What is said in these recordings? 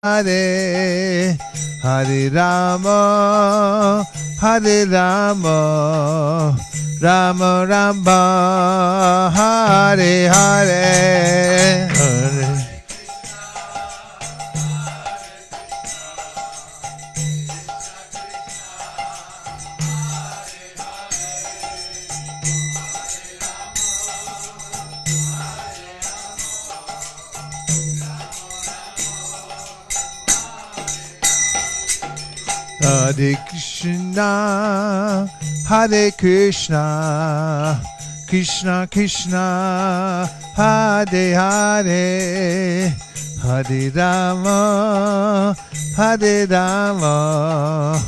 Hare Hare Rama Hare Rama Rama Rama Hare Hare Hare Hare Krishna, Hare Krishna, Krishna Krishna, Hare Hare, Hare Rama, Hare Rama,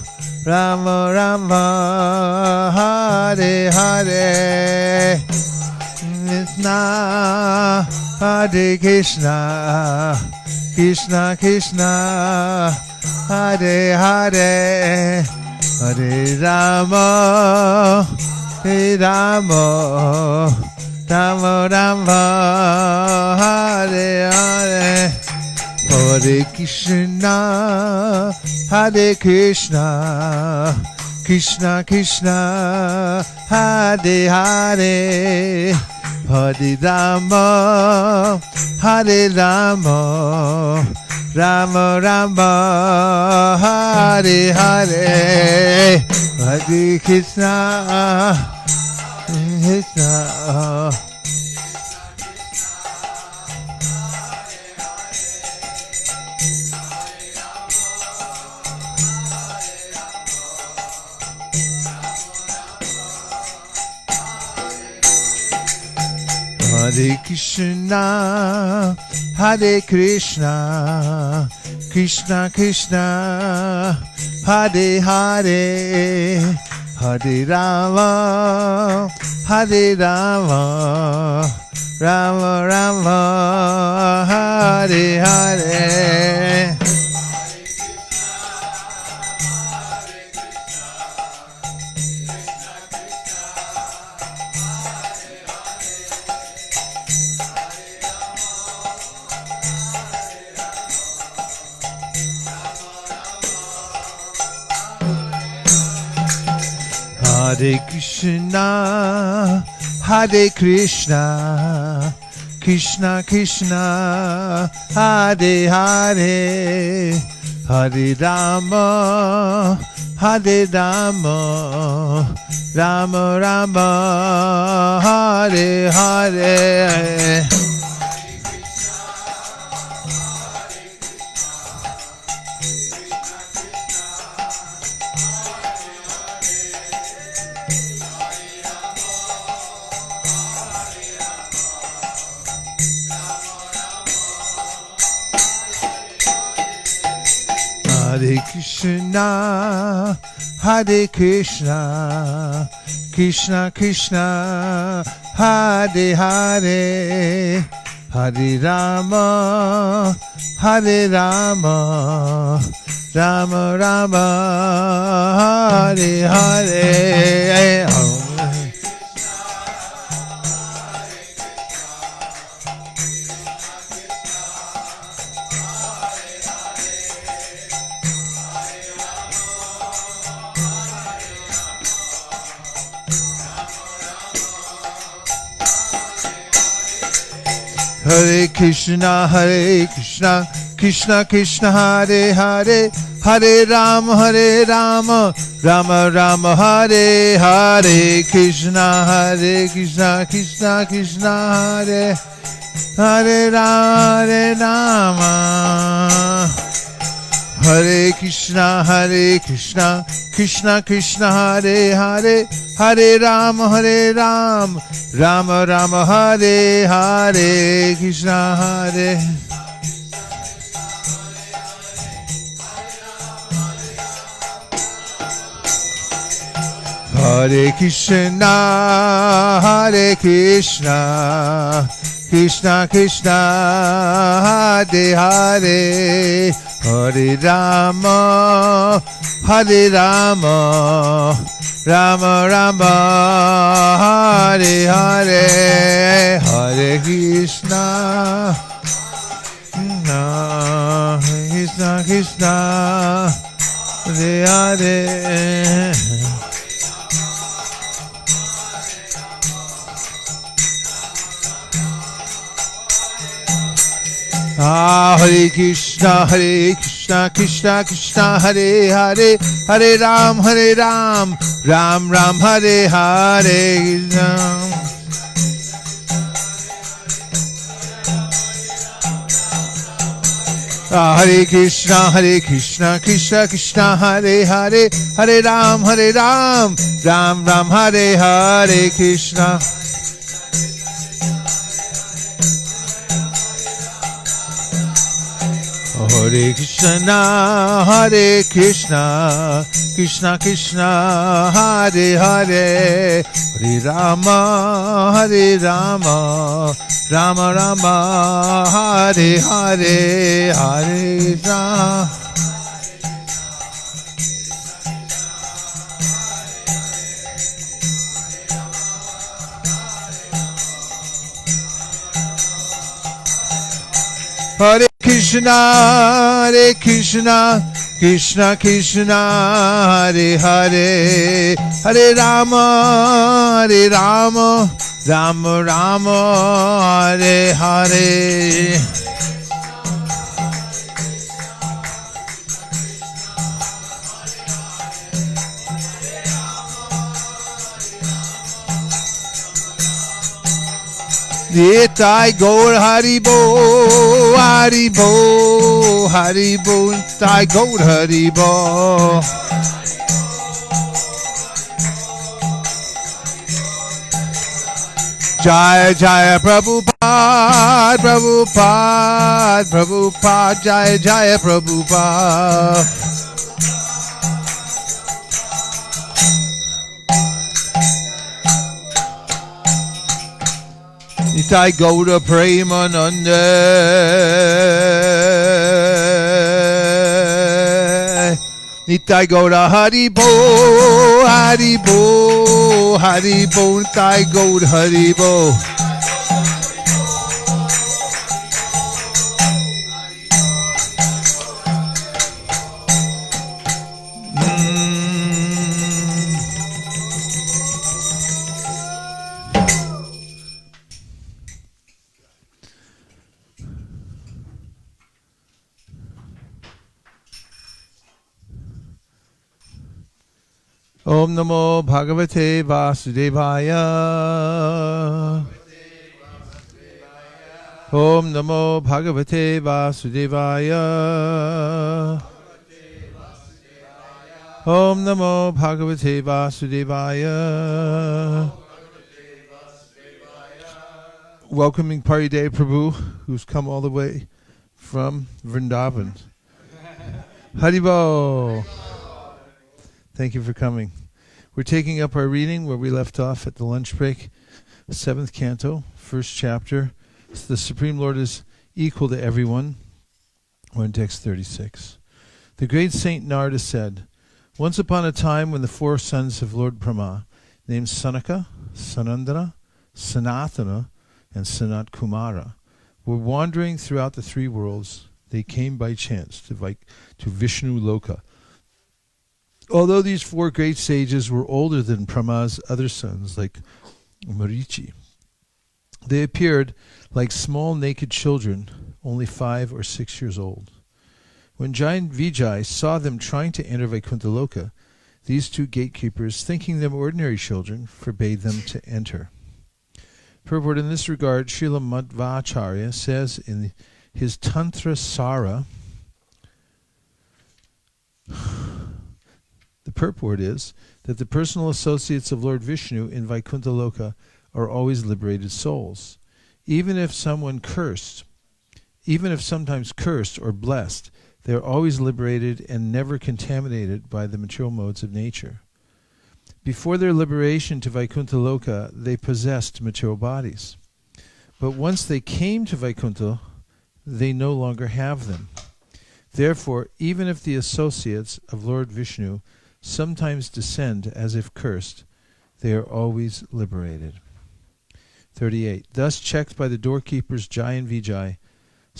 Rama Rama, Hare Hare. Krishna, Hare Krishna, Krishna Krishna, Hare Hare, Hare Rama, Hare Rama, Rama Rama, Hare Hare. Hare Krishna, Hare Krishna, Krishna Krishna, Hare Hare, Hare Rama, Hare Rama, Rama Rama, Hare Hare. Hare Krishna, Krishna. Hare Krishna, Hare Krishna, Krishna Krishna, Hare Hare, Hare Rama, Hare Rama, Rama Rama, Hare Hare. Hare Krishna, Hare Krishna, Krishna Krishna, Hare Hare, Hare Rama, Hare Rama, Rama Rama, Hare Hare. Hare Krishna, Hare Krishna, Krishna Krishna, Hare Hare, Hare Rama, Hare Rama, Rama Rama, Hare Hare. Hare Krishna, Hare Krishna, Krishna Krishna, Hare Hare, Hare Rama, Rama Rama, Hare Hare. Krishna, Hare Krishna, Krishna Krishna, Hare Hare Rama. Hare Krishna, Krishna Krishna, Hare Hare, Hare Rama, Rama Rama, Hare Hare. Krishna, Hare. Hare Krishna, Hare Krishna, Krishna Krishna, Hare Hare, Hare Rama, Rama Rama, Hare Hare. Hare Krishna, Krishna Krishna Krishna Hare Hare Hare Krishna Krishna Krishna Hare Hare Hare Ram Ram Ram Hare Hare Hare Krishna Krishna Krishna Hare Hare Hare Ram Ram Ram Hare Hare Krishna Hare Krishna Krishna Krishna Hare Hare Hare Rama Rama Rama Hare Hare Hare Rama Hare Krishna Krishna Krishna Hare Hare Hare Rama Rama Rama Hare Hare Nitai Gaur Haribo Haribo Haribo Nitai Gaur Haribo Jaya Jaya Prabhupada Prabhupada Prabhupada Jaya Jaya Prabhupada Nitai Gaura Premanande Nitai Gaura Haribo Haribo Haribo Nitai Gaura Haribo Om Namo Bhagavate Vasudevaya Om Namo Bhagavate Vasudevaya Om Namo Bhagavate Vasudevaya Welcoming Paridev Prabhu, who's come all the way from Vrindavan. Haribo! Thank you for coming. We're taking up our reading where we left off at the lunch break, 7th canto, 1st chapter. The Supreme Lord is equal to everyone. We're in text 36. The great Saint Narada said, once upon a time when the 4 sons of Lord Brahma, named Sanaka, Sanandana, Sanatana, and Sanat Kumara, were wandering throughout the 3 worlds, they came by chance to Vishnu Loka. Although these 4 great sages were older than Brahma's other sons, like Marichi, they appeared like small naked children, only 5 or 6 years old. When giant Vijay saw them trying to enter Vaikuntha Loka, these 2 gatekeepers, thinking them ordinary children, forbade them to enter. Purport in this regard, Srila Madhvacharya says in his Tantra Sara, the purport is that the personal associates of Lord Vishnu in Vaikuntha Loka are always liberated souls. Even if sometimes cursed or blessed, they are always liberated and never contaminated by the material modes of nature. Before their liberation to Vaikuntha Loka, they possessed material bodies. But once they came to Vaikuntha, they no longer have them. Therefore, even if the associates of Lord Vishnu sometimes descend as if cursed, they are always liberated. 38. Thus checked by the doorkeepers Jai and Vijay,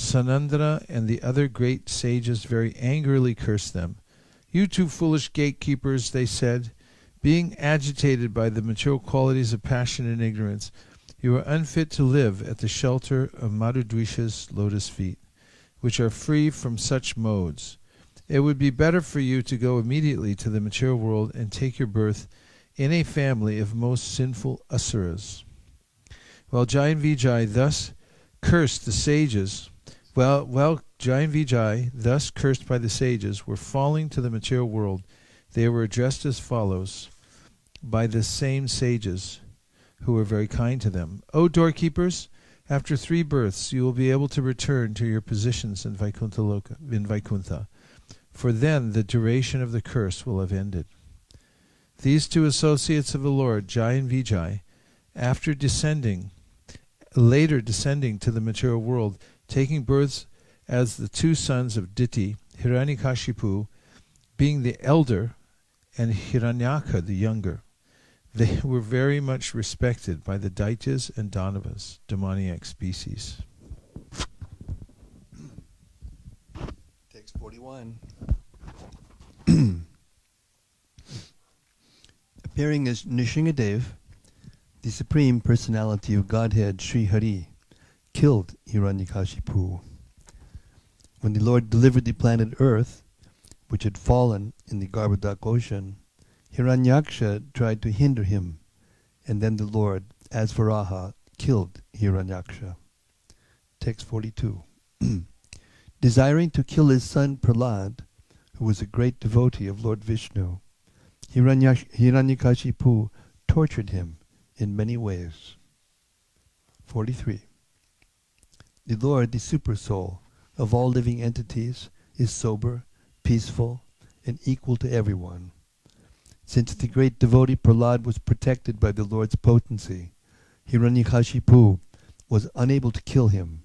Sanandana and the other great sages very angrily cursed them. "You two foolish gatekeepers," they said, "being agitated by the material qualities of passion and ignorance, you are unfit to live at the shelter of Madhudvisha's lotus feet, which are free from such modes. It would be better for you to go immediately to the material world and take your birth in a family of most sinful asuras." While Jai and Vijay thus cursed the sages, while Jai and Vijay, thus cursed by the sages, were falling to the material world, they were addressed as follows by the same sages, who were very kind to them. "O doorkeepers, after 3 births you will be able to return to your positions in Vaikuntha, for then the duration of the curse will have ended." These 2 associates of the Lord, Jai and Vijay, later descending to the material world, taking births as the 2 sons of Diti, Hiranyakashipu being the elder and Hiranyaka the younger. They were very much respected by the Daityas and Danavas, demoniac species. Text 41. Appearing as Nrsingadev, the Supreme Personality of Godhead, Sri Hari, killed Hiranyakashipu. When the Lord delivered the planet Earth, which had fallen in the Govardhan ocean, Hiranyaksha tried to hinder him, and then the Lord, as Varaha, killed Hiranyaksha. Text 42. Desiring to kill his son Prahlad, who was a great devotee of Lord Vishnu, Hiranyakashipu tortured him in many ways. 43. The Lord, the Super Soul of all living entities, is sober, peaceful, and equal to everyone. Since the great devotee Prahlad was protected by the Lord's potency, Hiranyakashipu was unable to kill him,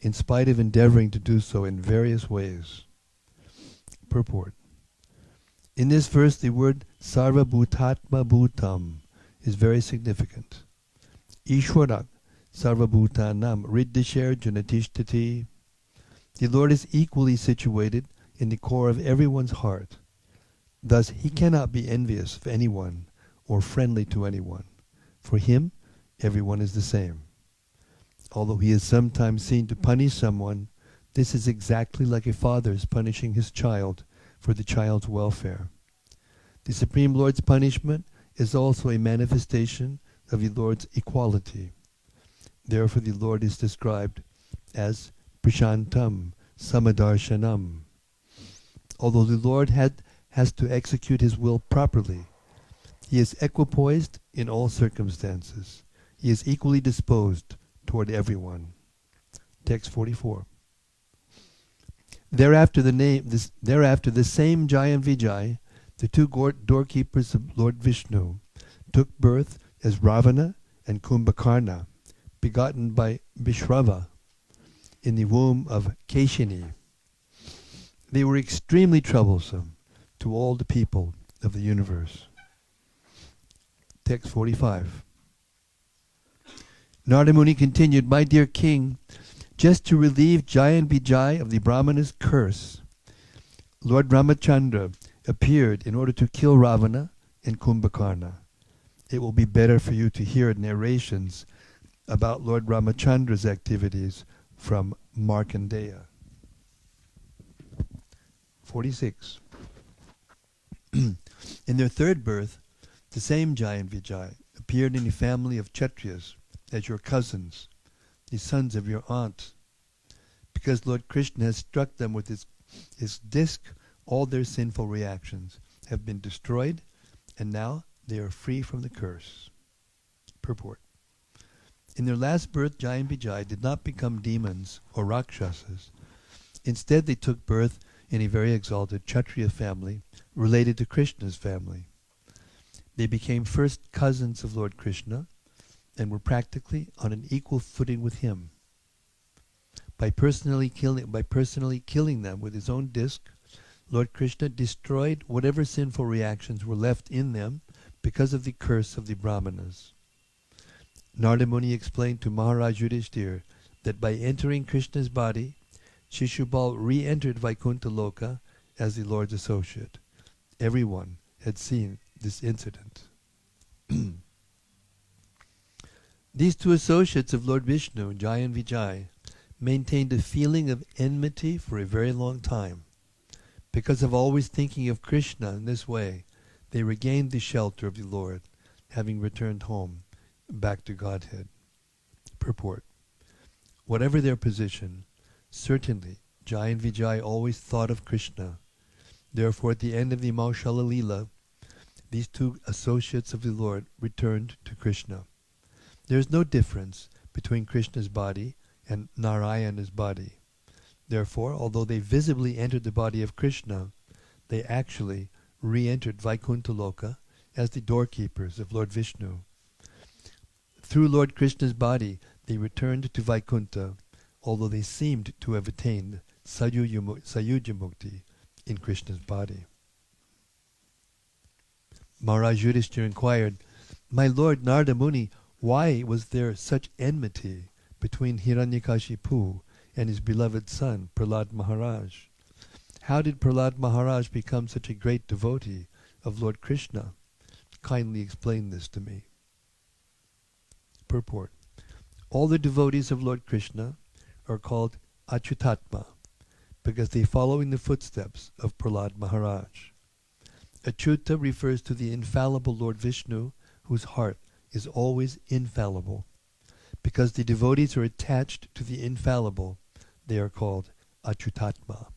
in spite of endeavoring to do so in various ways. Purport. In this verse, the word Sarva Bhutatma Bhutam is very significant. Ishwarak Sarva Bhutanam Riddhisher Junatishtati. The Lord is equally situated in the core of everyone's heart. Thus, he cannot be envious of anyone or friendly to anyone. For him, everyone is the same. Although he is sometimes seen to punish someone, this is exactly like a father's punishing his child for the child's welfare. The Supreme Lord's punishment is also a manifestation of the Lord's equality. Therefore the Lord is described as Prashantam Samadarshanam. Although the Lord has to execute his will properly, he is equipoised in all circumstances. He is equally disposed toward everyone. Text 44. Thereafter the same Jai and Vijay, the 2 doorkeepers of Lord Vishnu, took birth as Ravana and Kumbhakarna, begotten by Vishrava in the womb of Keshini. They were extremely troublesome to all the people of the universe. Text 45. Narada Muni continued, "My dear king, just to relieve Jai and Vijay of the Brahmana's curse, Lord Ramachandra appeared in order to kill Ravana and Kumbhakarna. It will be better for you to hear narrations about Lord Ramachandra's activities from Markandeya." 46. In their 3rd birth, the same Jai and Vijay appeared in a family of Kshatriyas as your cousins, the sons of your aunt. Because Lord Krishna has struck them with his disc, all their sinful reactions have been destroyed, and now they are free from the curse. Purport. In their last birth, Jai and Vijay did not become demons or Rakshasas. Instead, they took birth in a very exalted Kshatriya family related to Krishna's family. They became first cousins of Lord Krishna and were practically on an equal footing with him. By personally killing them with his own disc, Lord Krishna destroyed whatever sinful reactions were left in them because of the curse of the Brahmanas. Narada Muni explained to Maharaj Yudhishthira that by entering Krishna's body, Shishupal re-entered Vaikuntha Loka as the Lord's associate. Everyone had seen this incident. These two associates of Lord Vishnu, Jai and Vijay, maintained a feeling of enmity for a very long time. Because of always thinking of Krishna in this way, they regained the shelter of the Lord, having returned home, back to Godhead. Purport. Whatever their position, certainly Jai and Vijay always thought of Krishna. Therefore, at the end of the Maushala Leela, these two associates of the Lord returned to Krishna. There is no difference between Krishna's body and Narayana's body. Therefore, although they visibly entered the body of Krishna, they actually re-entered Vaikuntha Loka as the doorkeepers of Lord Vishnu. Through Lord Krishna's body, they returned to Vaikuntha, although they seemed to have attained Sayuja Mukti in Krishna's body. Maharaj Yudhishthira inquired, "My lord Narada Muni, why was there such enmity between Hiranyakashipu and his beloved son, Prahlad Maharaj? How did Prahlad Maharaj become such a great devotee of Lord Krishna? Kindly explain this to me." Purport. All the devotees of Lord Krishna are called Achyutatma because they follow in the footsteps of Prahlad Maharaj. Achyuta refers to the infallible Lord Vishnu, whose heart is always infallible. Because the devotees are attached to the infallible, they are called Achyutatma.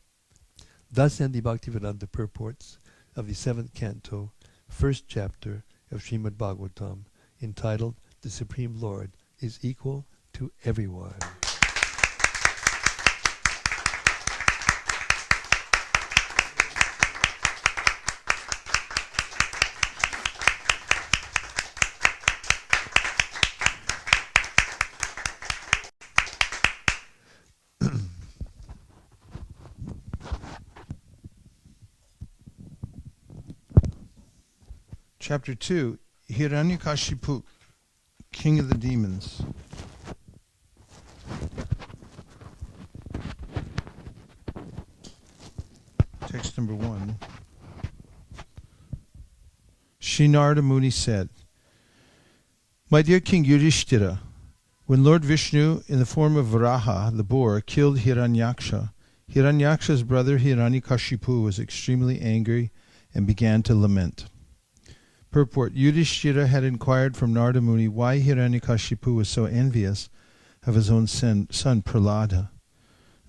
Thus end the Bhaktivedanta purports of the 7th canto, 1st chapter of Srimad Bhagavatam, entitled "The Supreme Lord is Equal to Everyone." Chapter 2, Hiranyakashipu, King of the Demons. Text number 1. Shri Narada Muni said, "My dear King Yudhishthira, when Lord Vishnu, in the form of Varaha, the boar, killed Hiranyaksha, Hiranyaksha's brother Hiranyakashipu was extremely angry and began to lament." Purport. Yudhishthira had inquired from Narada Muni why Hiranyakashipu was so envious of his own son Prahlada.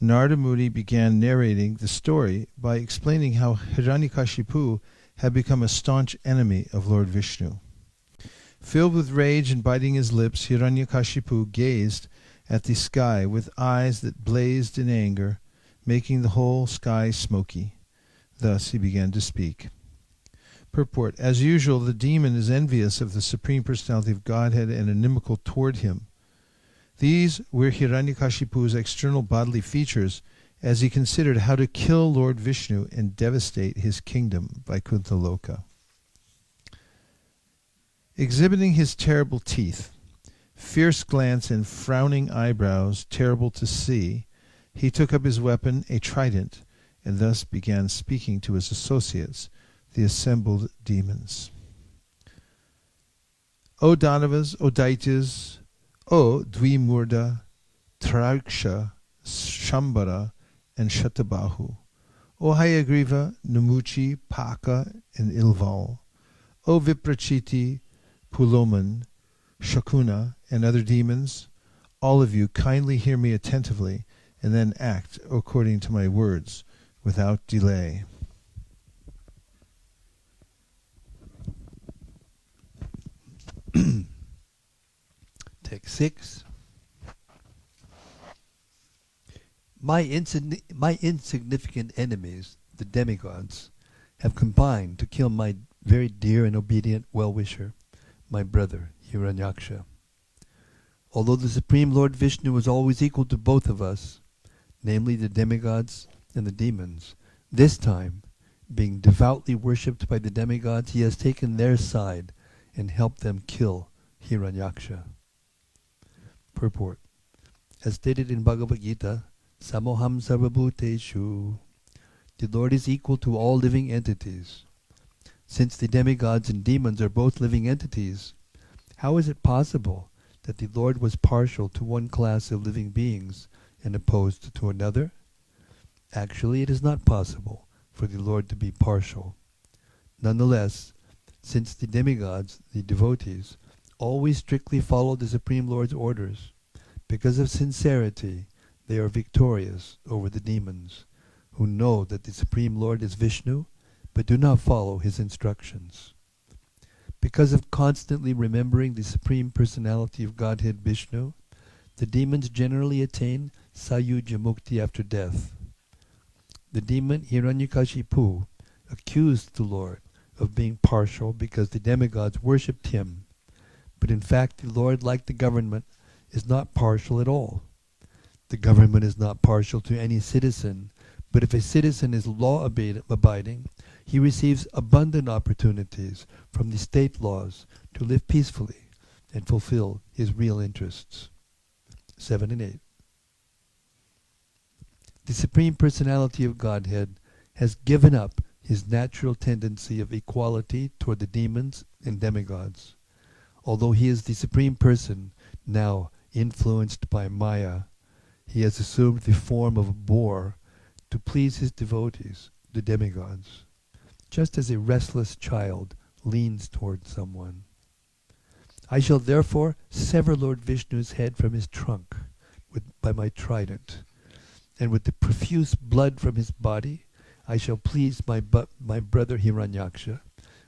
Narada Muni began narrating the story by explaining how Hiranyakashipu had become a staunch enemy of Lord Vishnu. Filled with rage and biting his lips, Hiranyakashipu gazed at the sky with eyes that blazed in anger, making the whole sky smoky. Thus he began to speak. Purport. As usual, the demon is envious of the Supreme Personality of Godhead and inimical toward him. These were Hiranyakashipu's external bodily features as he considered how to kill Lord Vishnu and devastate his kingdom, Vaikuntha Loka. Exhibiting his terrible teeth, fierce glance and frowning eyebrows, terrible to see, he took up his weapon, a trident, and thus began speaking to his associates, the assembled demons. O Danavas, O Daityas, O Dvimurda, Traksha, Shambara, and Shatabahu, O Hayagriva, Namuchi, Paka, and Ilval, O Viprachiti, Puloman, Shakuna, and other demons, all of you kindly hear me attentively and then act according to my words without delay. Text 6. My insignificant enemies, the demigods, have combined to kill my very dear and obedient well-wisher, my brother Hiranyaksha. Although the Supreme Lord Vishnu is always equal to both of us, namely the demigods and the demons, this time, being devoutly worshipped by the demigods, he has taken their side and helped them kill Hiranyaksha. Purport. As stated in Bhagavad Gita Samoham sarvabhuteshu. The Lord is equal to all living entities. Since the demigods and demons are both living entities, how is it possible that the Lord was partial to one class of living beings and opposed to another? Actually, it is not possible for the Lord to be partial. Nonetheless, since the demigods, the devotees, always strictly follow the Supreme Lord's orders, because of sincerity, they are victorious over the demons, who know that the Supreme Lord is Vishnu, but do not follow his instructions. Because of constantly remembering the Supreme Personality of Godhead Vishnu, the demons generally attain Sayuja Mukti after death. The demon Hiranyakashipu accused the Lord of being partial because the demigods worshipped him. But in fact, the Lord, like the government, is not partial at all. The government is not partial to any citizen, but if a citizen is law-abiding, he receives abundant opportunities from the state laws to live peacefully and fulfill his real interests. 7 and 8. The Supreme Personality of Godhead has given up his natural tendency of equality toward the demons and demigods. Although he is the Supreme Person, now influenced by Maya, he has assumed the form of a boar to please his devotees, the demigods, just as a restless child leans toward someone. I shall therefore sever Lord Vishnu's head from his trunk by my trident, and with the profuse blood from his body, I shall please my brother Hiranyaksha,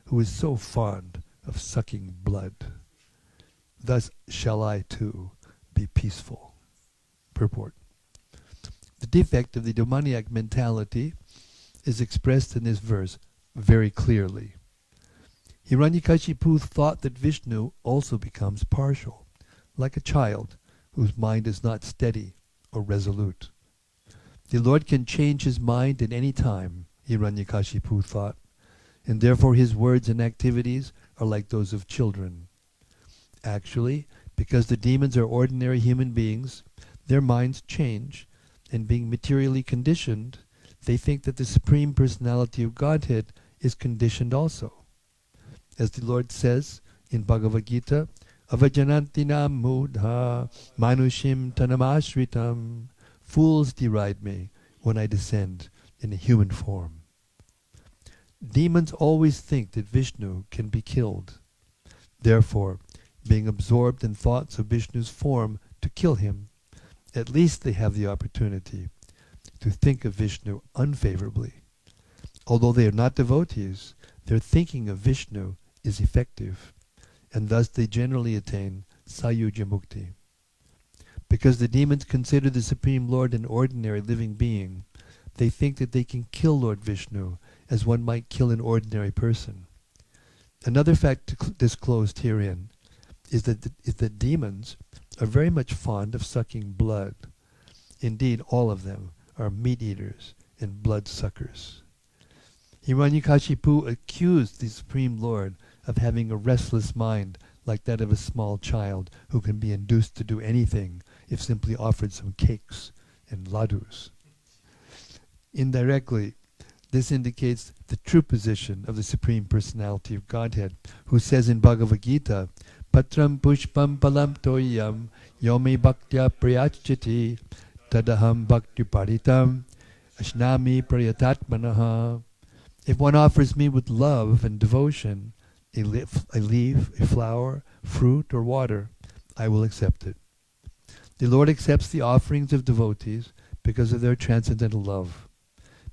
who is so fond of sucking blood. Thus shall I too be peaceful. Purport. The defect of the demoniac mentality is expressed in this verse very clearly. Hiranyakashipu thought that Vishnu also becomes partial, like a child whose mind is not steady or resolute. The Lord can change his mind at any time, Hiranyakashipu thought, and therefore his words and activities are like those of children. Actually, because the demons are ordinary human beings, their minds change, and being materially conditioned, they think that the Supreme Personality of Godhead is conditioned also. As the Lord says in Bhagavad Gita, Avajanantinam mudha manushim tanamashritam. Fools deride me when I descend in a human form. Demons always think that Vishnu can be killed. Therefore, being absorbed in thoughts of Vishnu's form to kill him, at least they have the opportunity to think of Vishnu unfavorably. Although they are not devotees, their thinking of Vishnu is effective, and thus they generally attain Sayuja Mukti. Because the demons consider the Supreme Lord an ordinary living being, they think that they can kill Lord Vishnu as one might kill an ordinary person. Another fact disclosed herein is that demons are very much fond of sucking blood. Indeed, all of them are meat-eaters and blood-suckers. Hiranyakashipu accused the Supreme Lord of having a restless mind like that of a small child who can be induced to do anything if simply offered some cakes and ladus. Indirectly, this indicates the true position of the Supreme Personality of Godhead, who says in Bhagavad Gita, Patram pushpam palam toyam yomi bhaktya prayachiti tadaham bhakti paritam ashnami prayatatmanaha. If one offers me with love and devotion a leaf, a flower, fruit, or water, I will accept it. The Lord accepts the offerings of devotees because of their transcendental love.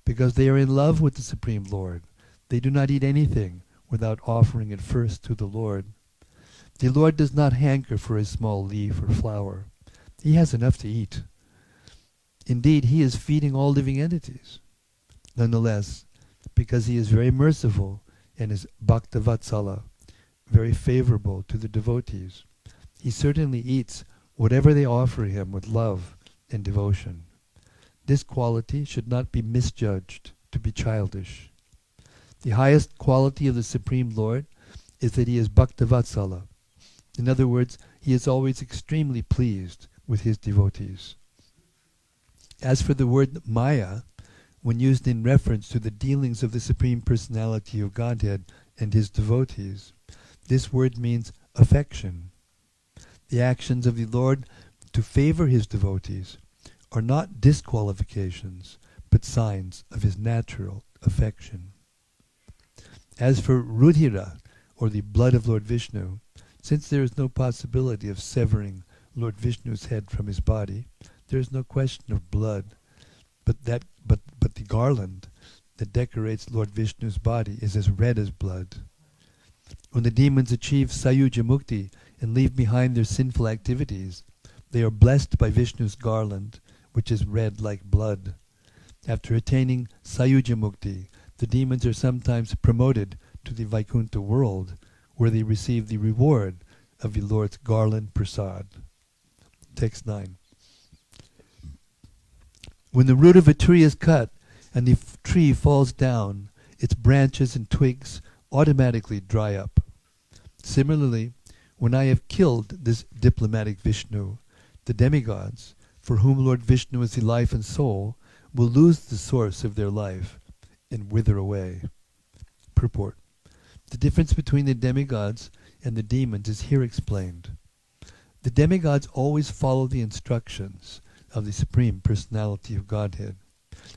Because they are in love with the Supreme Lord, they do not eat anything without offering it first to the Lord. The Lord does not hanker for a small leaf or flower. He has enough to eat. Indeed, he is feeding all living entities. Nonetheless, because he is very merciful and is Bhakta Vatsala, very favorable to the devotees, he certainly eats whatever they offer him with love and devotion. This quality should not be misjudged to be childish. The highest quality of the Supreme Lord is that he is Bhakta Vatsala. In other words, he is always extremely pleased with his devotees. As for the word Maya, when used in reference to the dealings of the Supreme Personality of Godhead and his devotees, this word means affection. The actions of the Lord to favor his devotees are not disqualifications, but signs of his natural affection. As for Rudhira, or the blood of Lord Vishnu, since there is no possibility of severing Lord Vishnu's head from his body, there is no question of blood, but the garland that decorates Lord Vishnu's body is as red as blood. When the demons achieve Sayuja Mukti and leave behind their sinful activities, they are blessed by Vishnu's garland, which is red like blood. After attaining Sayuja Mukti, the demons are sometimes promoted to the Vaikuntha world, where they receive the reward of the Lord's garland prasad. Text 9. When the root of a tree is cut and the tree falls down, its branches and twigs automatically dry up. Similarly, when I have killed this diplomatic Vishnu, the demigods, for whom Lord Vishnu is the life and soul, will lose the source of their life and wither away. Purport. The difference between the demigods and the demons is here explained. The demigods always follow the instructions of the Supreme Personality of Godhead,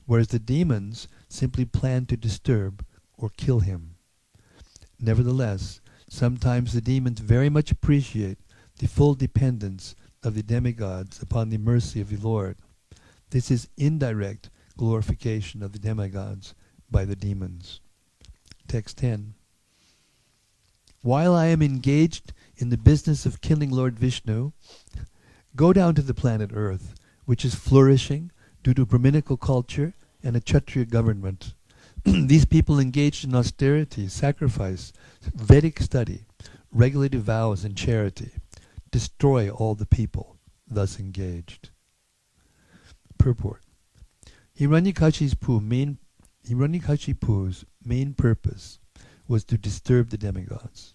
whereas the demons simply plan to disturb or kill him. Nevertheless, sometimes the demons very much appreciate the full dependence of the demigods upon the mercy of the Lord. This is indirect glorification of the demigods by the demons. Text 10. While I am engaged in the business of killing Lord Vishnu, go down to the planet Earth, which is flourishing due to Brahminical culture and a Kshatriya government. These people engaged in austerity, sacrifice, Vedic study, regulated vows, and charity destroy all the people thus engaged. Purport. Hiranyakashipu's main purpose was to disturb the demigods.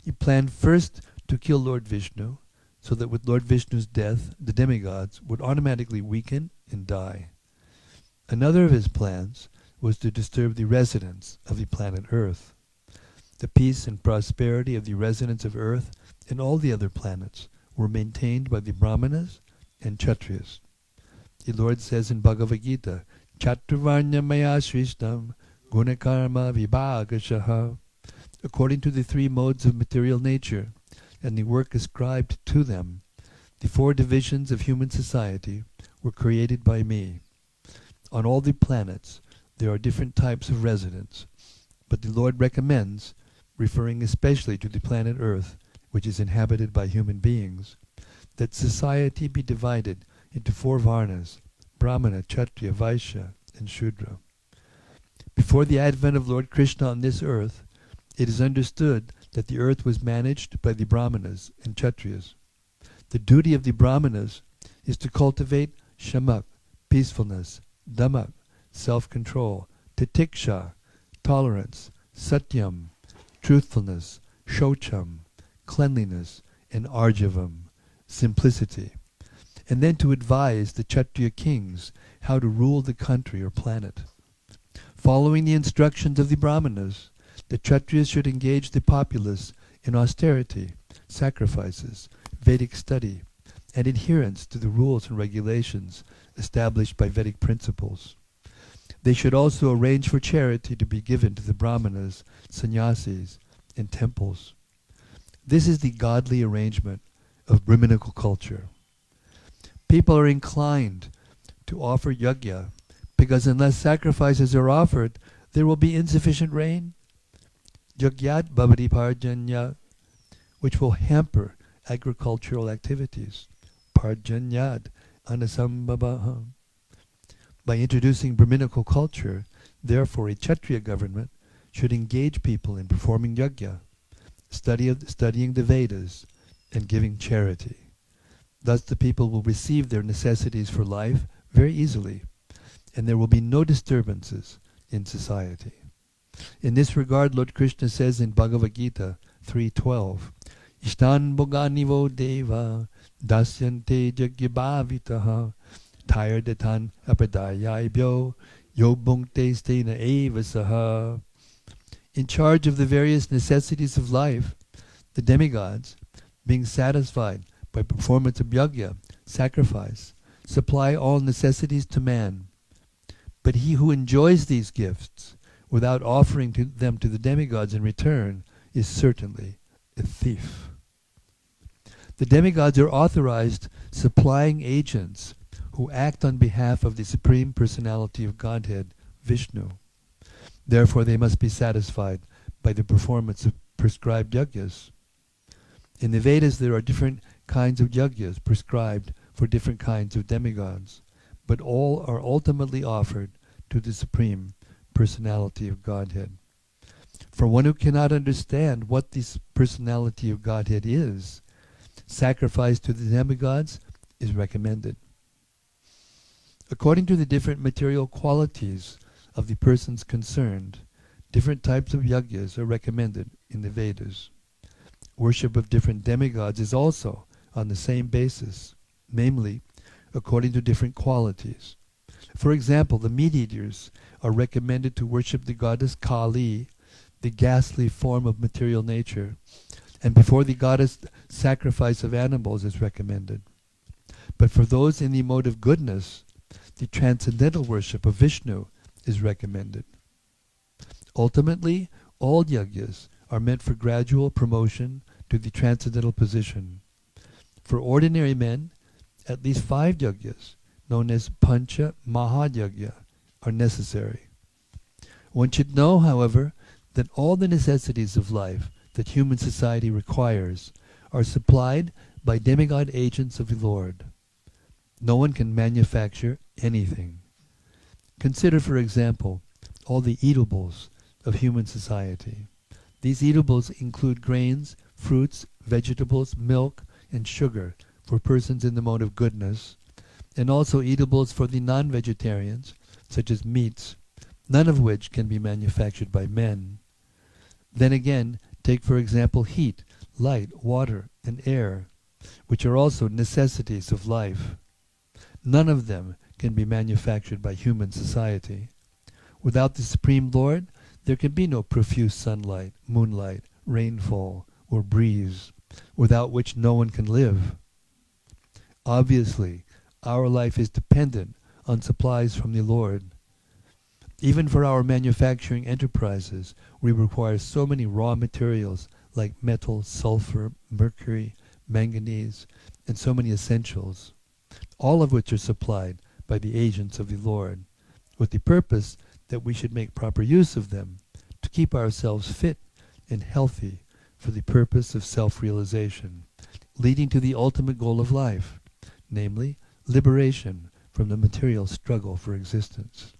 He planned first to kill Lord Vishnu, so that with Lord Vishnu's death, the demigods would automatically weaken and die. Another of his plans was to disturb the residents of the planet Earth. The peace and prosperity of the residents of Earth and all the other planets were maintained by the Brahmanas and Kshatriyas. The Lord says in Bhagavad Gita, Chaturvarnya maya shrishtam gunakarma vibhagashaha, according to the three modes of material nature and the work ascribed to them, the four divisions of human society were created by me. On all the planets there are different types of residents, but the Lord recommends, referring especially to the planet Earth, which is inhabited by human beings, that society be divided into four varnas, Brahmana, Kshatriya, Vaishya, and Shudra. Before the advent of Lord Krishna on this earth, it is understood that the earth was managed by the Brahmanas and Kshatriyas. The duty of the Brahmanas is to cultivate shamak, peacefulness, damak, self-control, titiksha, tolerance, satyam, truthfulness, shocham, cleanliness, and arjavam, simplicity, and then to advise the Kshatriya kings how to rule the country or planet. Following the instructions of the Brahmanas, the Kshatriyas should engage the populace in austerity, sacrifices, Vedic study, and adherence to the rules and regulations established by Vedic principles. They should also arrange for charity to be given to the Brahmanas, sannyasis, and temples. This is the godly arrangement of Brahminical culture. People are inclined to offer yajna because unless sacrifices are offered, there will be insufficient rain. Yagyat bhavati parjanya, which will hamper agricultural activities. Parjanyad anasambhavaha. By introducing Brahminical culture, therefore a Kshatriya government should engage people in performing yajna, studying the Vedas, and giving charity. Thus the people will receive their necessities for life very easily, and there will be no disturbances in society. In this regard, Lord Krishna says in Bhagavad Gita 3:12, Ishtan bhoganivo deva dasyante jagyabhavitaha Tayardatan apadayayabhyo yobungte stena eva saha. In charge of the various necessities of life, the demigods, being satisfied by performance of yajna, sacrifice, supply all necessities to man. But he who enjoys these gifts without offering them to the demigods in return is certainly a thief. The demigods are authorized supplying agents who act on behalf of the Supreme Personality of Godhead, Vishnu. Therefore they must be satisfied by the performance of prescribed yajnas. In the Vedas there are different kinds of yajnas prescribed for different kinds of demigods, but all are ultimately offered to the Supreme Personality of Godhead. For one who cannot understand what this Personality of Godhead is, sacrifice to the demigods is recommended. According to the different material qualities of the persons concerned, different types of yajnas are recommended in the Vedas. Worship of different demigods is also on the same basis, namely, according to different qualities. For example, the meat-eaters are recommended to worship the goddess Kali, the ghastly form of material nature, and before the goddess sacrifice of animals is recommended. But for those in the mode of goodness, the transcendental worship of Vishnu is recommended. Ultimately, all yajnas are meant for gradual promotion to the transcendental position. For ordinary men, at least 5 yajnas, known as Pancha Mahayajna, are necessary. One should know, however, that all the necessities of life that human society requires are supplied by demigod agents of the Lord. No one can manufacture anything. Consider, for example, all the eatables of human society. These eatables include grains, fruits, vegetables, milk, and sugar for persons in the mode of goodness, and also eatables for the non-vegetarians, such as meats, none of which can be manufactured by men. Then again, take for example heat, light, water, and air, which are also necessities of life. None of them can be manufactured by human society. Without the Supreme Lord, there can be no profuse sunlight, moonlight, rainfall, or breeze, without which no one can live. Obviously, our life is dependent on supplies from the Lord. Even for our manufacturing enterprises, we require so many raw materials like metal, sulfur, mercury, manganese, and so many essentials, all of which are supplied by the agents of the Lord, with the purpose that we should make proper use of them to keep ourselves fit and healthy for the purpose of self-realization, leading to the ultimate goal of life, namely, liberation from the material struggle for existence.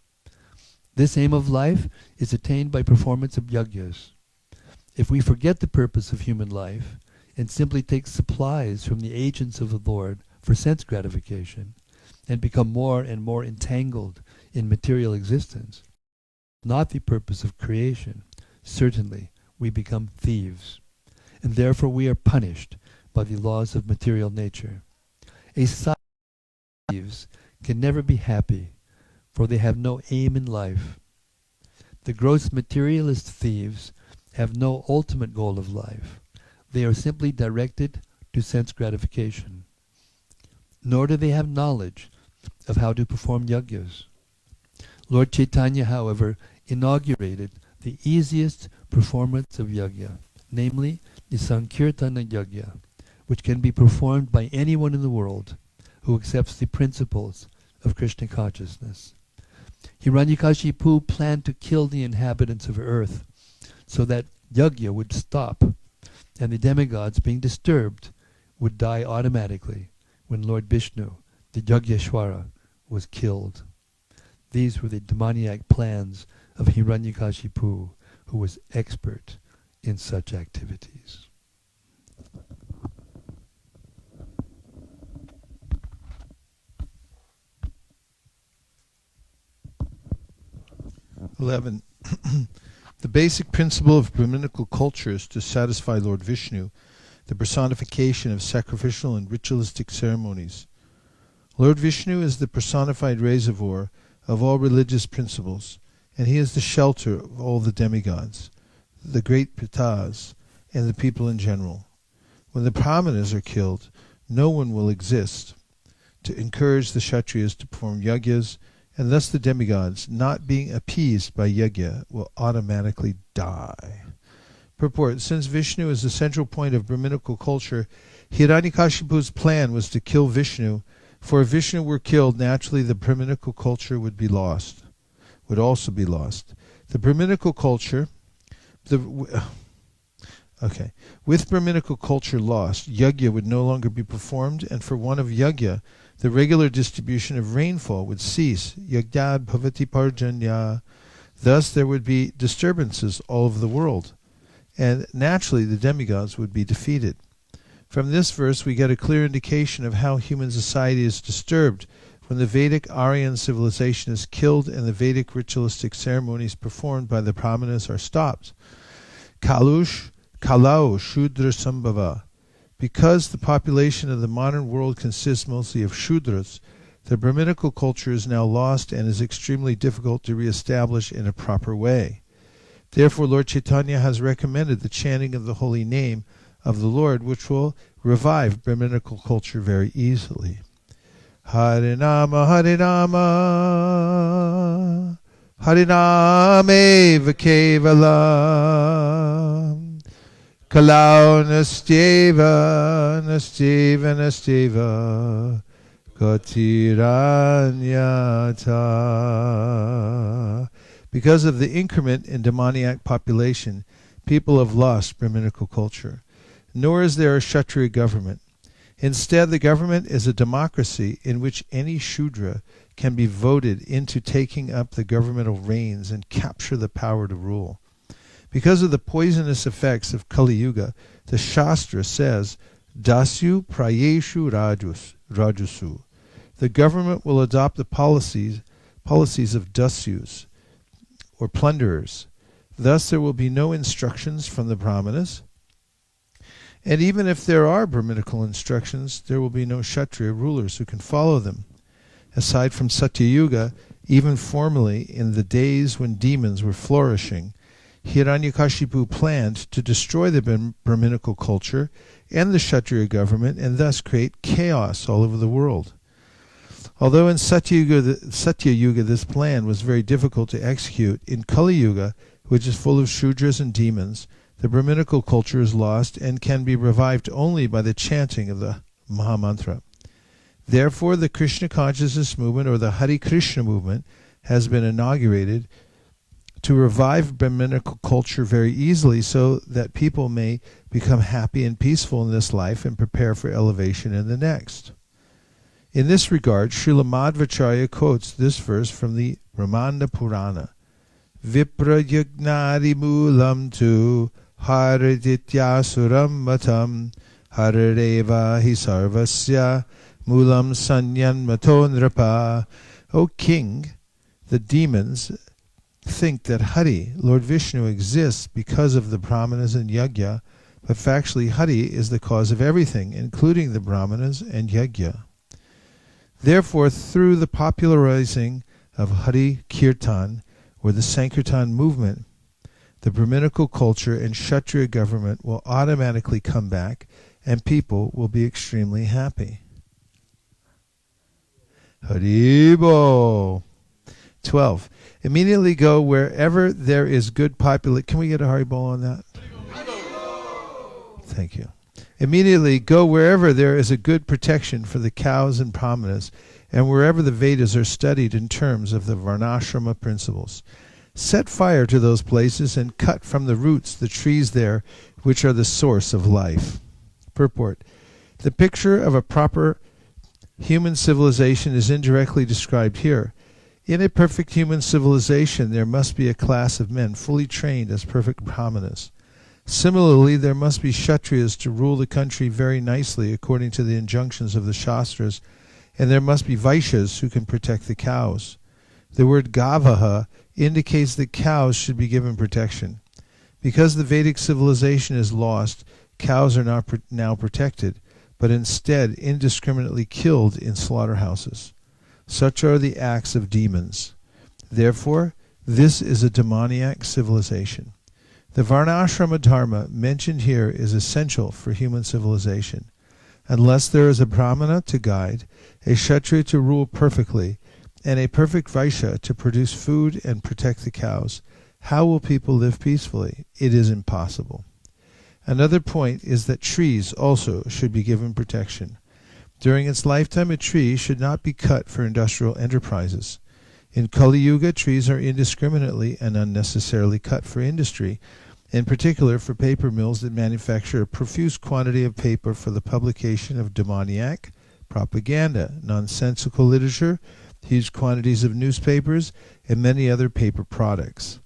This aim of life is attained by performance of yajnas. If we forget the purpose of human life and simply take supplies from the agents of the Lord for sense gratification, and become more and more entangled in material existence, not the purpose of creation, certainly we become thieves, and therefore we are punished by the laws of material nature. A society of thieves can never be happy, for they have no aim in life. The gross materialist thieves have no ultimate goal of life. They are simply directed to sense gratification. Nor do they have knowledge of how to perform yajnas. Lord Chaitanya, however, inaugurated the easiest performance of yajna, namely the Sankirtana yajna, which can be performed by anyone in the world who accepts the principles of Krishna consciousness. Hiranyakashipu planned to kill the inhabitants of earth so that yajna would stop, and the demigods, being disturbed, would die automatically when Lord Vishnu, the Yagyeshwara, was killed. These were the demoniac plans of Hiranyakashipu, who was expert in such activities. (11) The basic principle of Brahminical culture is to satisfy Lord Vishnu, the personification of sacrificial and ritualistic ceremonies. Lord Vishnu is the personified reservoir of all religious principles, and he is the shelter of all the demigods, the great pitas, and the people in general. When the brahmanas are killed, no one will exist to encourage the kshatriyas to perform yagyas, and thus the demigods, not being appeased by yajna, will automatically die. Purport: since Vishnu is the central point of Brahminical culture, Hiranyakashipu's plan was to kill Vishnu, for if Vishnu were killed, naturally the Brahminical culture would also be lost. The Brahminical culture, with Brahminical culture lost, yajna would no longer be performed, and for want of yajna, the regular distribution of rainfall would cease. Yagyad bhavati parjanya. Thus there would be disturbances all over the world, and naturally the demigods would be defeated. From this verse we get a clear indication of how human society is disturbed when the Vedic Aryan civilization is killed and the Vedic ritualistic ceremonies performed by the brahmanas are stopped. Kalau Shudra Sambhava. Because the population of the modern world consists mostly of Shudras, the Brahminical culture is now lost and is extremely difficult to re-establish in a proper way. Therefore, Lord Chaitanya has recommended the chanting of the holy name of the Lord, which will revive Brahminical culture very easily. Harinama, Harinama, Hariname Kevala. Kalau Nasteva, Nasteva, Nasteva, Gatiranyata. Because of the increment in demoniac population, people have lost Brahminical culture. Nor is there a Kshatriya government. Instead, the government is a democracy in which any Shudra can be voted into taking up the governmental reins and capture the power to rule. Because of the poisonous effects of Kali Yuga, the Shastra says, Dasyu prayeshu rajusu. The government will adopt the policies of Dasyus, or plunderers. Thus there will be no instructions from the Brahmanas, and even if there are Brahminical instructions, there will be no Kshatriya rulers who can follow them. Aside from Satya Yuga, even formerly in the days when demons were flourishing, Hiranyakashipu planned to destroy the Brahminical culture and the Kshatriya government and thus create chaos all over the world. Although in Satya Yuga this plan was very difficult to execute, in Kali Yuga, which is full of Shudras and demons, the Brahminical culture is lost and can be revived only by the chanting of the Mahamantra. Therefore, the Krishna consciousness movement, or the Hare Krishna movement, has been inaugurated to revive Brahminical culture very easily so that people may become happy and peaceful in this life and prepare for elevation in the next. In this regard, Srila Madhvacharya quotes this verse from the Brahmanda Purana. Vipra yagnari mulam tu hariditya matam harireva hi sarvasya mulam sanyan matonrapa. O king, the demons think that Hari, Lord Vishnu, exists because of the Brahmanas and Yajna, but factually Hari is the cause of everything, including the Brahmanas and Yajna. Therefore, through the popularizing of Hari Kirtan, or the Sankirtan movement, the Brahminical culture and Kshatriya government will automatically come back, and people will be extremely happy. Haribo. 12. Immediately go wherever there is good population. Can we get a Haribo on that? Thank you. Immediately go wherever there is a good protection for the cows and brahmanas, and wherever the Vedas are studied in terms of the Varnashrama principles. Set fire to those places and cut from the roots the trees there which are the source of life. Purport. The picture of a proper human civilization is indirectly described here. In a perfect human civilization, there must be a class of men fully trained as perfect brahmanas. Similarly, there must be Kshatriyas to rule the country very nicely according to the injunctions of the Shastras, and there must be Vaishyas who can protect the cows. The word Gavaha indicates that cows should be given protection. Because the Vedic civilization is lost, cows are not now protected, but instead indiscriminately killed in slaughterhouses. Such are the acts of demons. Therefore, this is a demoniac civilization. The Varnashrama Dharma mentioned here is essential for human civilization. Unless there is a Brahmana to guide, a Kshatriya to rule perfectly, and a perfect Vaishya to produce food and protect the cows, how will people live peacefully? It is impossible. Another point is that trees also should be given protection. During its lifetime, a tree should not be cut for industrial enterprises. In Kali Yuga, trees are indiscriminately and unnecessarily cut for industry, in particular for paper mills that manufacture a profuse quantity of paper for the publication of demoniac propaganda, nonsensical literature, huge quantities of newspapers, and many other paper products.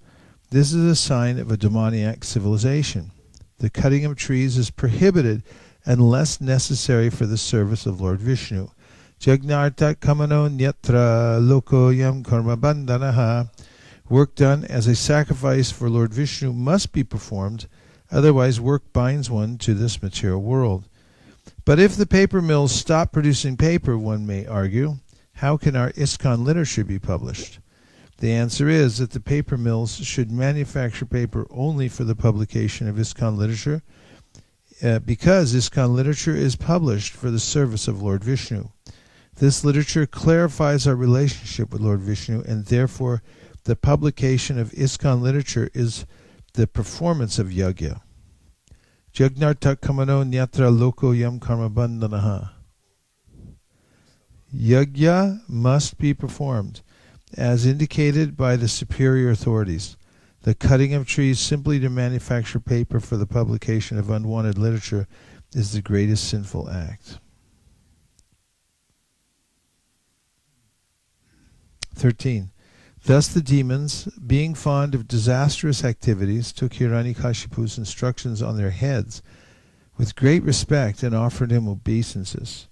This is a sign of a demoniac civilization. The cutting of trees is prohibited unless necessary for the service of Lord Vishnu. Jagnarta kamano nyatra loko yam karma bandhanaha. Work done as a sacrifice for Lord Vishnu must be performed, otherwise work binds one to this material world. But if the paper mills stop producing paper, one may argue, how can our ISKCON literature be published? The answer is that the paper mills should manufacture paper only for the publication of ISKCON literature, because ISKCON literature is published for the service of Lord Vishnu. This literature clarifies our relationship with Lord Vishnu, and therefore the publication of ISKCON literature is the performance of yajna. Jagnarta kamano nyatra loko yam karma bandhanaha. Yajna must be performed, as indicated by the superior authorities. The cutting of trees simply to manufacture paper for the publication of unwanted literature is the greatest sinful act. 13. Thus the demons, being fond of disastrous activities, took Hiranyakashipu's instructions on their heads with great respect and offered him obeisances.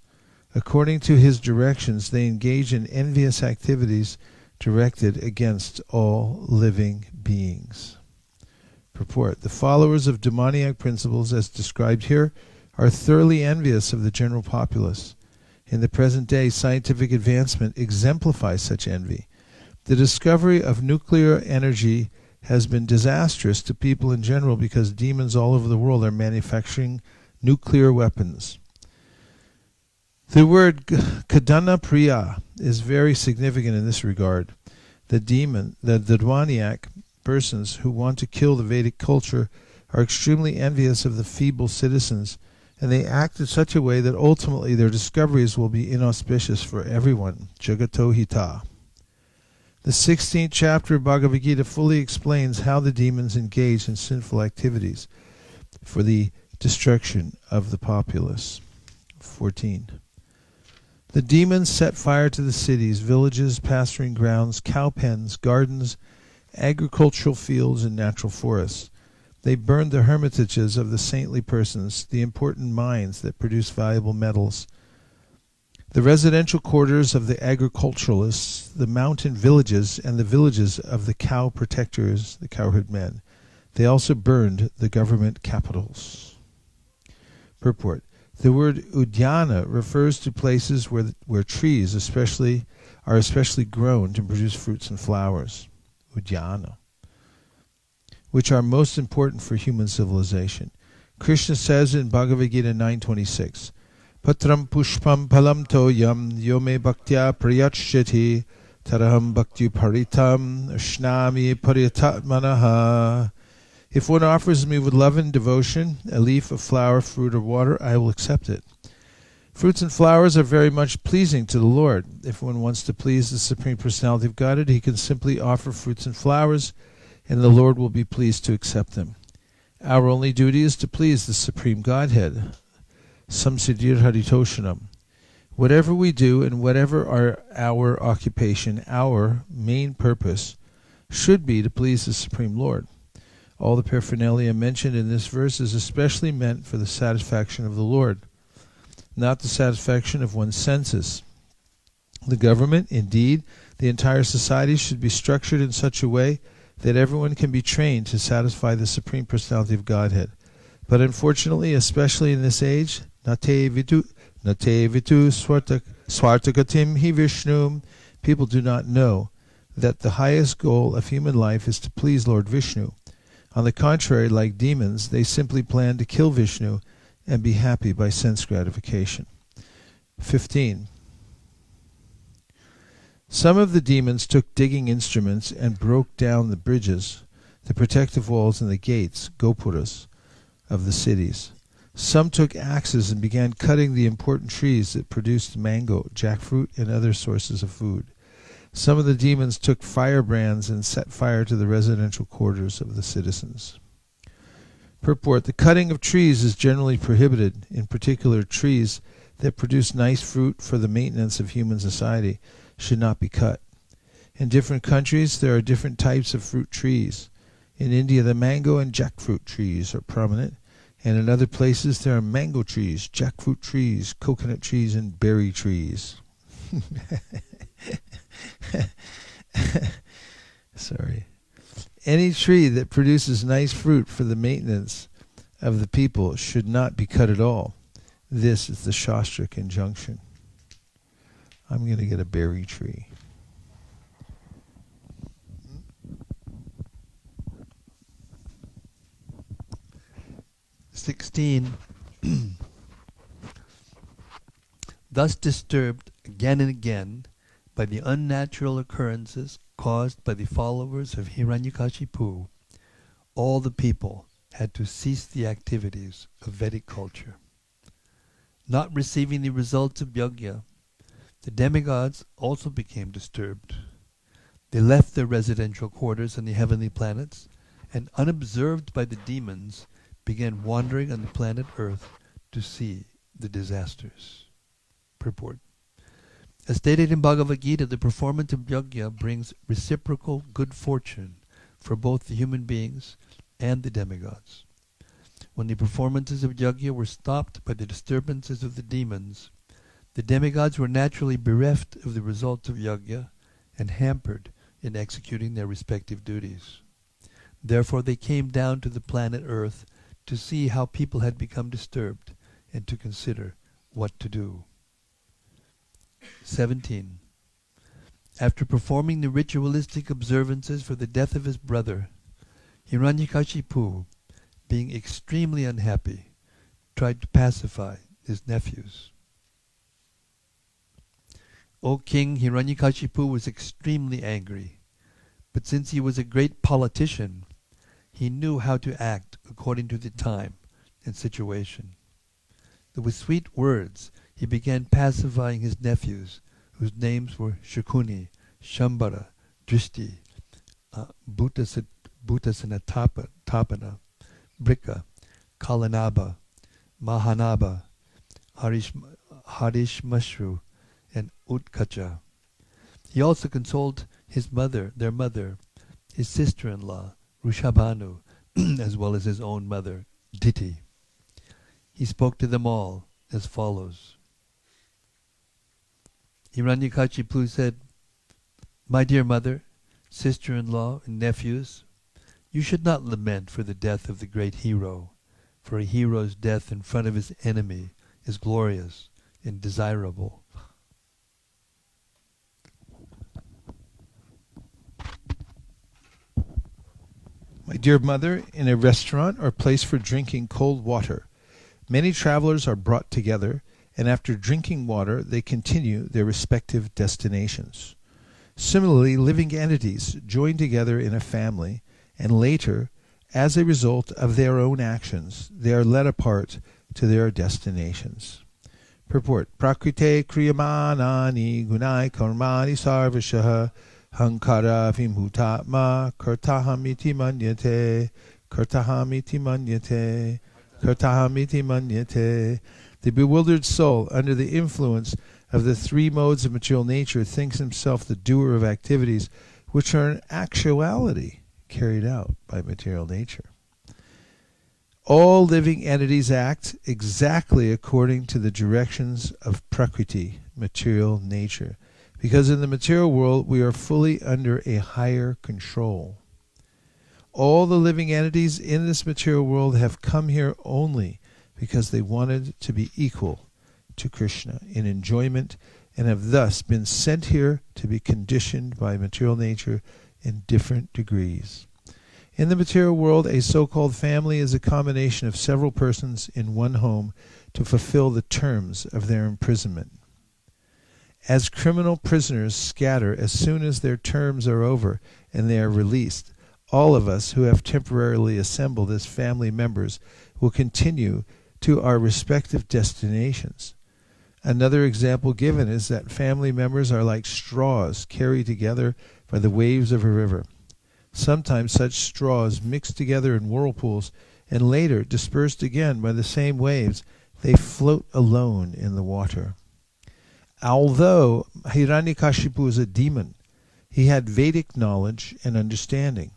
According to his directions, they engaged in envious activities directed against all living beings. Purport. The followers of demoniac principles, as described here, are thoroughly envious of the general populace. In the present day, scientific advancement exemplifies such envy. The discovery of nuclear energy has been disastrous to people in general because demons all over the world are manufacturing nuclear weapons. The word kadana priya is very significant in this regard. The demoniac persons who want to kill the Vedic culture are extremely envious of the feeble citizens, and they act in such a way that ultimately their discoveries will be inauspicious for everyone. Jagato hita. The 16th chapter of Bhagavad Gita fully explains how the demons engage in sinful activities for the destruction of the populace. 14. The demons set fire to the cities, villages, pasturing grounds, cow pens, gardens, agricultural fields, and natural forests. They burned the hermitages of the saintly persons, the important mines that produce valuable metals, the residential quarters of the agriculturalists, the mountain villages, and the villages of the cow protectors, the cowherd men. They also burned the government capitals. Purport. The word udyana refers to places where trees are especially grown to produce fruits and flowers. Udyana. Which are most important for human civilization. Krishna says in Bhagavad Gita 9:26, Patram pushpam palam toyam yome bhaktya prayachati taraham bhakti paritam ashnami paritatmanaha. If one offers me with love and devotion a leaf, a flower, fruit, or water, I will accept it. Fruits and flowers are very much pleasing to the Lord. If one wants to please the Supreme Personality of Godhead, he can simply offer fruits and flowers, and the Lord will be pleased to accept them. Our only duty is to please the Supreme Godhead. Samsiddhir Haritoshanam. Whatever we do and whatever our occupation, our main purpose should be to please the Supreme Lord. All the paraphernalia mentioned in this verse is especially meant for the satisfaction of the Lord, not the satisfaction of one's senses. The government, indeed, the entire society should be structured in such a way that everyone can be trained to satisfy the Supreme Personality of Godhead. But unfortunately, especially in this age, nate Nate vitu swartakatim hi Vishnu. People do not know that the highest goal of human life is to please Lord Vishnu. On the contrary, like demons, they simply plan to kill Vishnu and be happy by sense gratification. 15. Some of the demons took digging instruments and broke down the bridges, the protective walls and the gates, gopuras, of the cities. Some took axes and began cutting the important trees that produced mango, jackfruit, and other sources of food. Some of the demons took firebrands and set fire to the residential quarters of the citizens. Purport: the cutting of trees is generally prohibited, in particular trees that produce nice fruit for the maintenance of human society should not be cut. In different countries there are different types of fruit trees. In India the mango and jackfruit trees are prominent, and in other places there are mango trees, jackfruit trees, coconut trees, and berry trees. Sorry. Any tree that produces nice fruit for the maintenance of the people should not be cut at all. This is the Shastric injunction. I'm going to get a berry tree. Thus disturbed again and again by the unnatural occurrences caused by the followers of Hiranyakashipu, all the people had to cease the activities of Vedic culture. Not receiving the results of yajna, the demigods also became disturbed. They left their residential quarters on the heavenly planets, and unobserved by the demons, began wandering on the planet Earth to see the disasters. Purport: as stated in Bhagavad Gita, the performance of yajna brings reciprocal good fortune for both the human beings and the demigods. When the performances of yajna were stopped by the disturbances of the demons, the demigods were naturally bereft of the results of yajna and hampered in executing their respective duties. Therefore they came down to the planet Earth to see how people had become disturbed and to consider what to do. 17. After performing the ritualistic observances for the death of his brother, Hiranyakashipu, being extremely unhappy, tried to pacify his nephews. O king, Hiranyakashipu was extremely angry, but since he was a great politician, he knew how to act according to the time and situation. With sweet words, he began pacifying his nephews, whose names were Shakuni, Shambhara, Drishti, Bhutasana Brika, Kalanaba, Mahanaba, Harishmashru, and Utkacha. He also consoled their mother, his sister-in-law, Rushabhanu, as well as his own mother, Diti. He spoke to them all as follows. Hiranyakashipu said, "My dear mother, sister-in-law, and nephews, you should not lament for the death of the great hero, for a hero's death in front of his enemy is glorious and desirable." My dear mother, in a restaurant or place for drinking cold water, many travelers are brought together, and after drinking water, they continue their respective destinations. Similarly, living entities join together in a family, and later, as a result of their own actions, they are led apart to their destinations. Purport: Prakrite kriyamanani gunai karmani sarvashaha hankara vimhutatma kartahamiti manyate kartahamiti manyate kartahamiti manyate. The bewildered soul, under the influence of the three modes of material nature, thinks himself the doer of activities which are in actuality carried out by material nature. All living entities act exactly according to the directions of Prakriti, material nature, because in the material world we are fully under a higher control. All the living entities in this material world have come here only because they wanted to be equal to Krishna in enjoyment and have thus been sent here to be conditioned by material nature in different degrees. In the material world, a so-called family is a combination of several persons in one home to fulfill the terms of their imprisonment. As criminal prisoners scatter as soon as their terms are over and they are released, all of us who have temporarily assembled as family members will continue to our respective destinations. Another example given is that family members are like straws carried together by the waves of a river. Sometimes such straws mix together in whirlpools and later, dispersed again by the same waves, they float alone in the water. Although Hiranyakashipu was a demon, he had Vedic knowledge and understanding.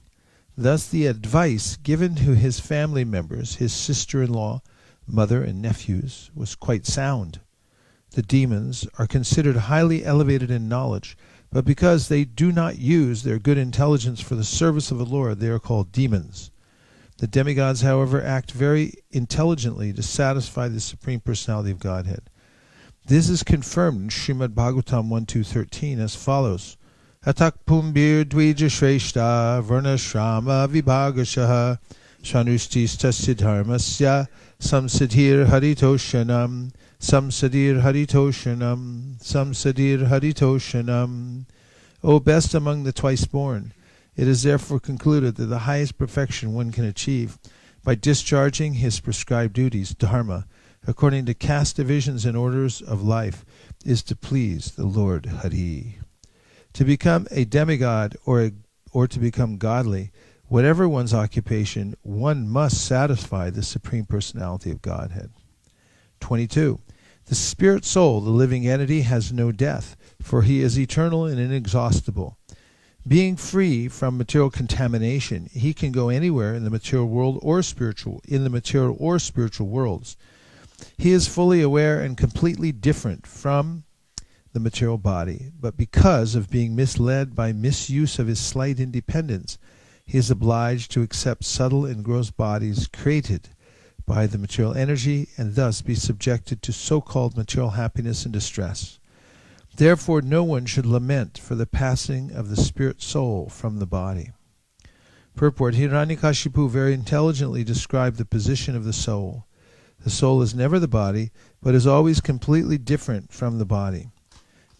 Thus the advice given to his family members, his sister-in-law, mother, and nephews, was quite sound. The demons are considered highly elevated in knowledge, but because they do not use their good intelligence for the service of the Lord, they are called demons. The demigods, however, act very intelligently to satisfy the Supreme Personality of Godhead. This is confirmed in Srimad Bhagavatam 1.2.13 as follows. Atak pumbir dvija shreshta varna shrama vibhagashaha shanustistasya dharmasya samsadhir haritoshanam samsadir haritoshanam samsadir haritoshanam. O best among the twice born, it is therefore concluded that the highest perfection one can achieve by discharging his prescribed duties, dharma, according to caste divisions and orders of life, is to please the Lord Hari. To become a demigod or to become godly, whatever one's occupation, one must satisfy the Supreme Personality of Godhead. 22. The spirit soul, the living entity, has no death, for he is eternal and inexhaustible. Being free from material contamination, he can go anywhere in the material world or spiritual worlds. He is fully aware and completely different from the material body, but because of being misled by misuse of his slight independence, he is obliged to accept subtle and gross bodies created by the material energy and thus be subjected to so-called material happiness and distress. Therefore, no one should lament for the passing of the spirit soul from the body. Purport: Hiranyakashipu very intelligently described the position of the soul. The soul is never the body, but is always completely different from the body.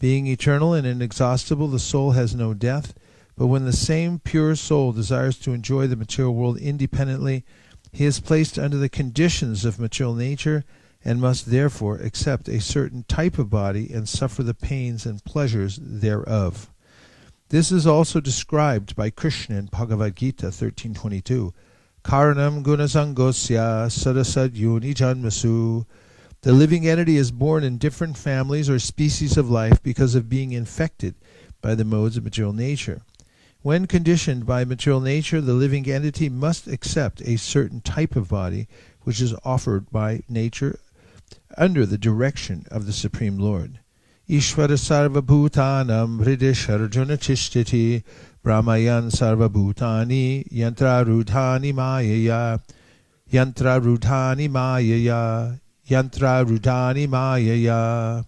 Being eternal and inexhaustible, the soul has no death, but when the same pure soul desires to enjoy the material world independently, he is placed under the conditions of material nature and must therefore accept a certain type of body and suffer the pains and pleasures thereof. This is also described by Krishna in Bhagavad Gita 13.22. Karanam gunasangosya sadasad yoni janmasu. The living entity is born in different families or species of life because of being infected by the modes of material nature. When conditioned by material nature, the living entity must accept a certain type of body which is offered by nature under the direction of the Supreme Lord. Ishvara sarva bhutanam hridisharjuna tishtiti brahmayan sarva bhutani yantrarudhani mayaya yantrarudhani mayaya yantrarudhani mayaya.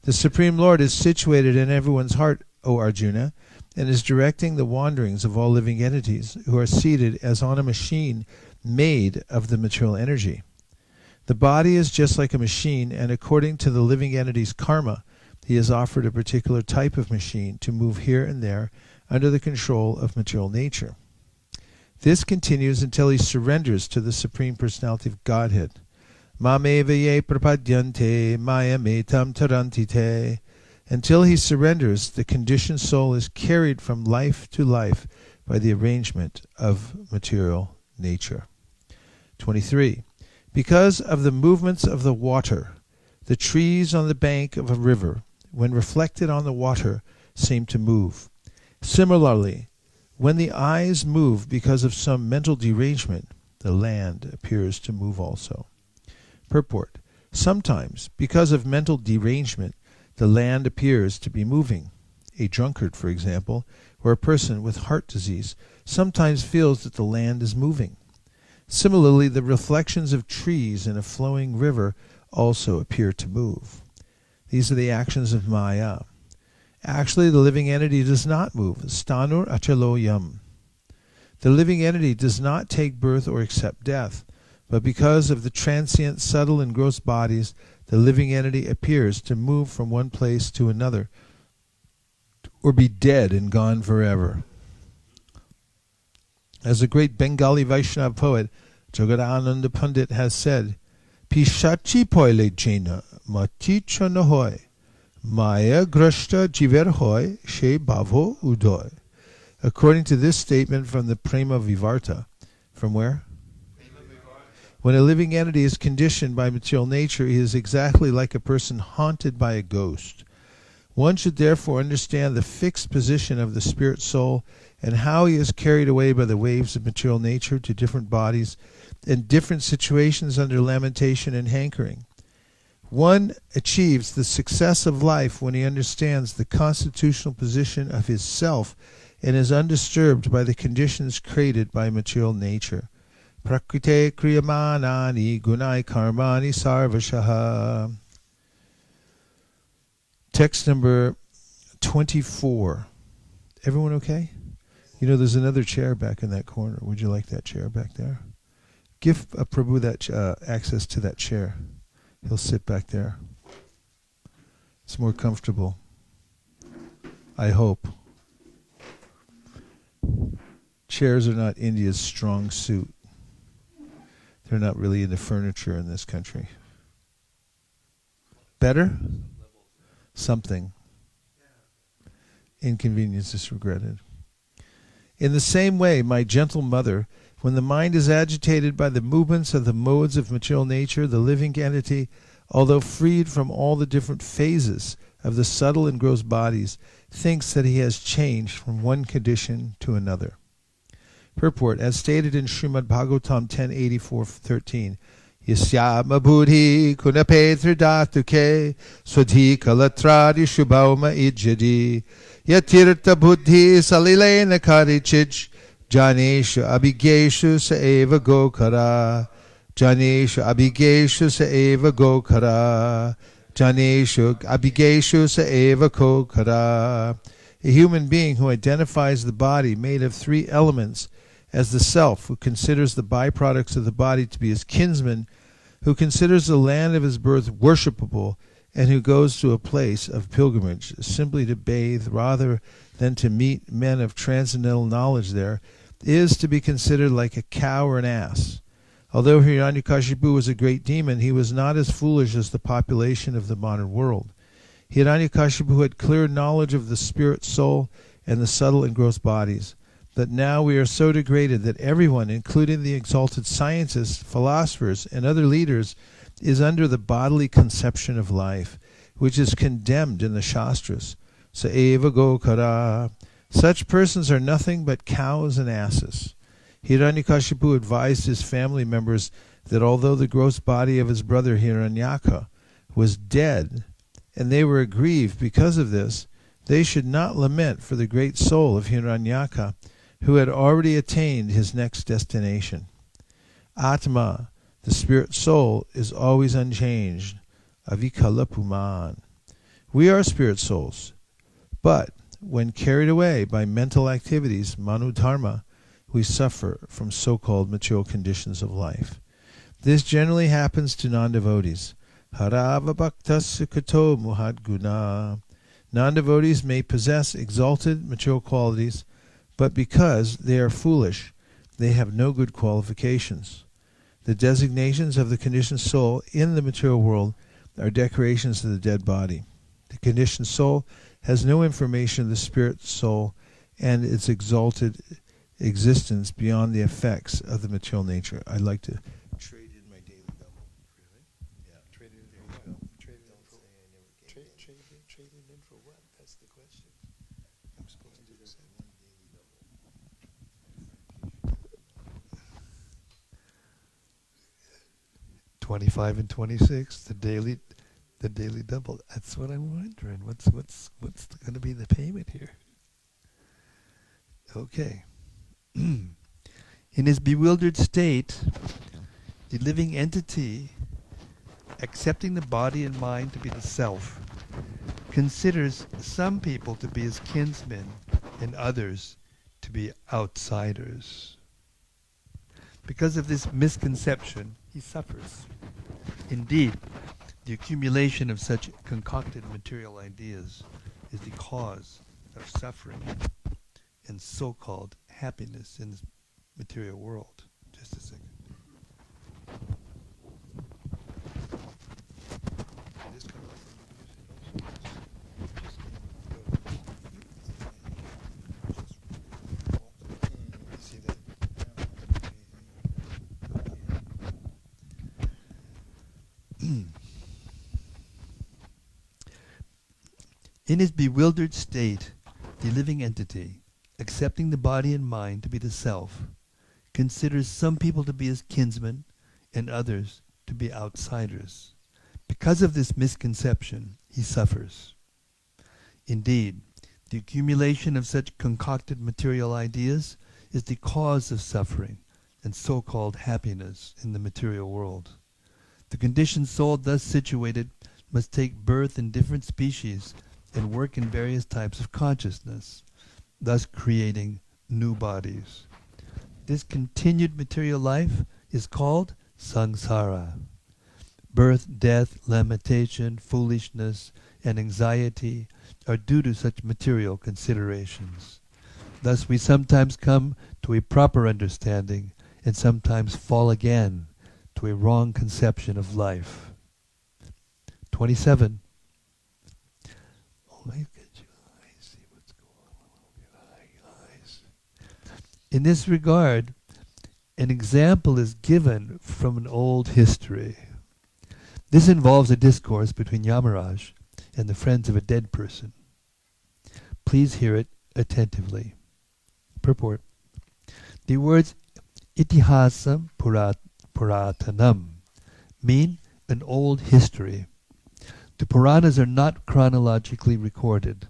The Supreme Lord is situated in everyone's heart, O Arjuna, and is directing the wanderings of all living entities who are seated as on a machine made of the material energy. The body is just like a machine, and according to the living entity's karma, he is offered a particular type of machine to move here and there under the control of material nature. This continues until he surrenders to the Supreme Personality of Godhead. Mameva ye prapadyante mayametam tarantite. Until he surrenders, the conditioned soul is carried from life to life by the arrangement of material nature. 23. Because of the movements of the water, the trees on the bank of a river, when reflected on the water, seem to move. Similarly, when the eyes move because of some mental derangement, the land appears to move also. Purport: sometimes, because of mental derangement, the land appears to be moving. A drunkard, for example, or a person with heart disease, sometimes feels that the land is moving. Similarly, the reflections of trees in a flowing river also appear to move. These are the actions of Maya. Actually, the living entity does not move. Stanur achalo yam. The living entity does not take birth or accept death, but because of the transient, subtle, and gross bodies, the living entity appears to move from one place to another, or be dead and gone forever. As the great Bengali Vaishnava poet Jagadananda Pandit has said, Pishachi poile jena mati chonahoy, Maya grashta jiver hoy, she bhavo udoy. According to this statement from the Prema Vivarta, from where? When a living entity is conditioned by material nature, he is exactly like a person haunted by a ghost. One should therefore understand the fixed position of the spirit soul and how he is carried away by the waves of material nature to different bodies and different situations under lamentation and hankering. One achieves the success of life when he understands the constitutional position of his self and is undisturbed by the conditions created by material nature. Prakrite kriyamanani gunai karmani sarvashaha. Text number 24. Everyone okay? You know, there's another chair back in that corner. Would you like that chair back there? Give Prabhu that access to that chair. He'll sit back there. It's more comfortable. I hope. Chairs are not India's strong suit. They're not really into furniture in this country. Better? Something. Inconvenience is regretted. In the same way, my gentle mother, when the mind is agitated by the movements of the modes of material nature, the living entity, although freed from all the different phases of the subtle and gross bodies, thinks that he has changed from one condition to another. Purport, as stated in Srimad Bhagavatam 10.84.13, Yasyama buddhi kunapetri dhatuke swadhi kalatradi shubhauma ijjadi yatirta buddhi salilena karichij janeshu abhigeshu sa eva gokara janeshu abhigeshu sa eva gokara janeshu abhigeshu sa eva gokara. A human being who identifies the body made of three elements as the self, who considers the byproducts of the body to be his kinsmen, who considers the land of his birth worshipable, and who goes to a place of pilgrimage simply to bathe rather than to meet men of transcendental knowledge there, is to be considered like a cow or an ass. Although Hiranyakashipu was a great demon, he was not as foolish as the population of the modern world. Hiranyakashipu had clear knowledge of the spirit soul and the subtle and gross bodies. That now we are so degraded that everyone, including the exalted scientists, philosophers, and other leaders, is under the bodily conception of life, which is condemned in the Shastras. Sa eva gokara. Such persons are nothing but cows and asses. Hiranyakashipu advised his family members that although the gross body of his brother Hiranyaka was dead, and they were aggrieved because of this, they should not lament for the great soul of Hiranyaka, who had already attained his next destination. Atma, the spirit soul, is always unchanged. Avikala Puman. We are spirit souls, but when carried away by mental activities, manu dharma, we suffer from so-called material conditions of life. This generally happens to non-devotees. Harava bhakta sukhato muhad guna. Non-devotees may possess exalted material qualities, but because they are foolish, they have no good qualifications. The designations of the conditioned soul in the material world are decorations of the dead body. The conditioned soul has no information of the spirit soul and its exalted existence beyond the effects of the material nature. I'd like to trade in my daily double. Really? Yeah, trade it in. There you go. Trade it in for trade it in for what? That's the question. I'm supposed to do this at one daily double. 25 and 26, the daily double. That's what I'm wondering. What's going to be the payment here? Okay. In his bewildered state, the living entity, accepting the body and mind to be the self, considers some people to be his kinsmen and others to be outsiders. Because of this misconception, he suffers. Indeed, the accumulation of such concocted material ideas is the cause of suffering and so-called happiness in this material world. Just a second. In his bewildered state, the living entity, accepting the body and mind to be the self, considers some people to be his kinsmen and others to be outsiders. Because of this misconception, he suffers. Indeed, the accumulation of such concocted material ideas is the cause of suffering and so-called happiness in the material world. The conditioned soul thus situated must take birth in different species and work in various types of consciousness, thus creating new bodies. This continued material life is called samsara. Birth, death, lamentation, foolishness, and anxiety are due to such material considerations. Thus we sometimes come to a proper understanding and sometimes fall again to a wrong conception of life. 27. In this regard, an example is given from an old history. This involves a discourse between Yamaraj and the friends of a dead person. Please hear it attentively. Purport. The words itihasam puratanam mean an old history. The Puranas are not chronologically recorded,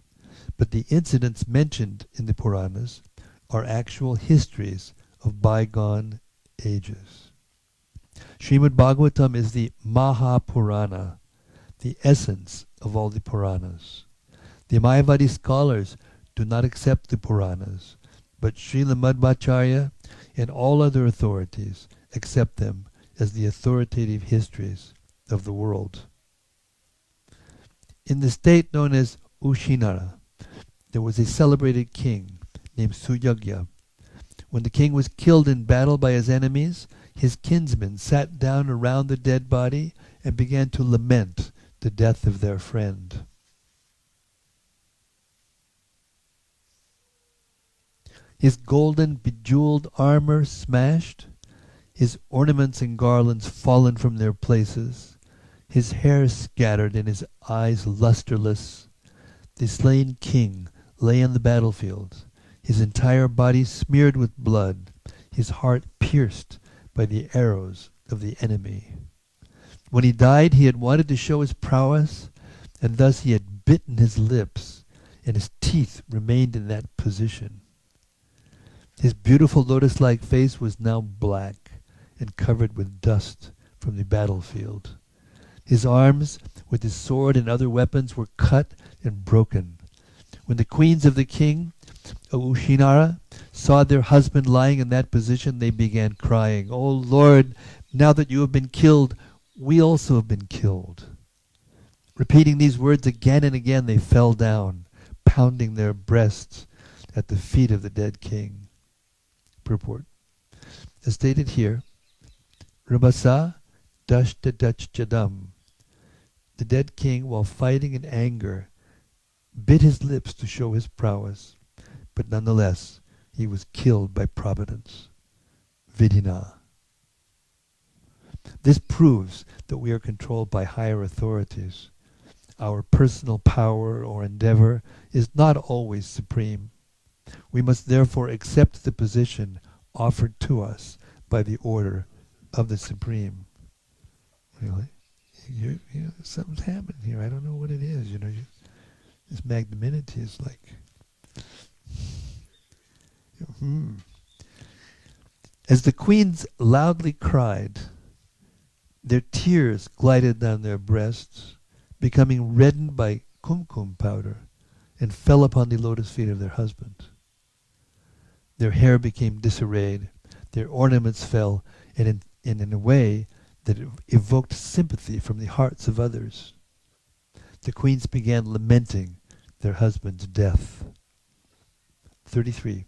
but the incidents mentioned in the Puranas are actual histories of bygone ages. Srimad Bhagavatam is the Mahapurana, the essence of all the Puranas. The Mayavadi scholars do not accept the Puranas, but Srila Madhvacharya and all other authorities accept them as the authoritative histories of the world. In the state known as Ushinara, there was a celebrated king named Suyagya. When the king was killed in battle by his enemies, his kinsmen sat down around the dead body and began to lament the death of their friend. His golden bejeweled armor smashed, his ornaments and garlands fallen from their places, his hair scattered and his eyes lusterless. The slain king lay on the battlefield, his entire body smeared with blood, his heart pierced by the arrows of the enemy. When he died, he had wanted to show his prowess, and thus he had bitten his lips, and his teeth remained in that position. His beautiful lotus-like face was now black and covered with dust from the battlefield. His arms, with his sword and other weapons, were cut and broken. When the queens of the king of Ushinara saw their husband lying in that position, they began crying, "O Lord, now that you have been killed, we also have been killed." Repeating these words again and again, they fell down, pounding their breasts at the feet of the dead king. Purport. As stated here, Rabasa Dashtadachjadam. The dead king, while fighting in anger, bit his lips to show his prowess, but nonetheless he was killed by providence. Vidhina. This proves that we are controlled by higher authorities. Our personal power or endeavor is not always supreme. We must therefore accept the position offered to us by the order of the Supreme. Really? Something's happening here. I don't know what it is. This magnanimity is like... As the queens loudly cried, their tears glided down their breasts, becoming reddened by kumkum powder and fell upon the lotus feet of their husband. Their hair became disarrayed, their ornaments fell, and in a way that evoked sympathy from the hearts of others. The queens began lamenting their husband's death. 33.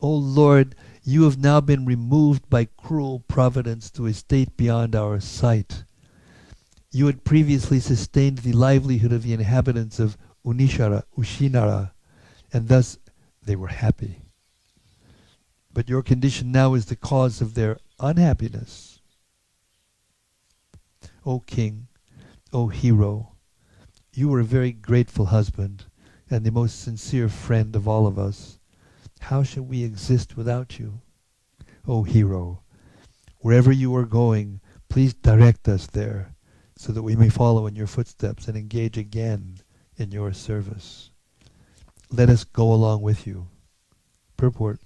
O Lord, you have now been removed by cruel providence to a state beyond our sight. You had previously sustained the livelihood of the inhabitants of Ushinara, and thus they were happy. But your condition now is the cause of their unhappiness. O King, O hero, you were a very grateful husband and the most sincere friend of all of us. How shall we exist without you? O hero, wherever you are going, please direct us there, so that we may follow in your footsteps and engage again in your service. Let us go along with you. Purport.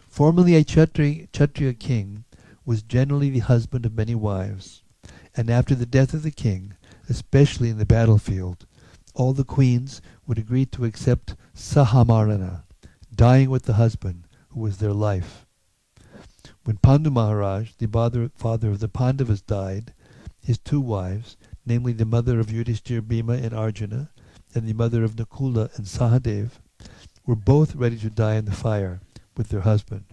Formerly a Kshatriya king was generally the husband of many wives, and after the death of the king, especially in the battlefield, all the queens would agree to accept Sahamarana, dying with the husband who was their life. When Pandu Maharaj, the father of the Pandavas, died, his two wives, namely the mother of Yudhishthira, Bhima, and Arjuna, and the mother of Nakula and Sahadev, were both ready to die in the fire with their husband.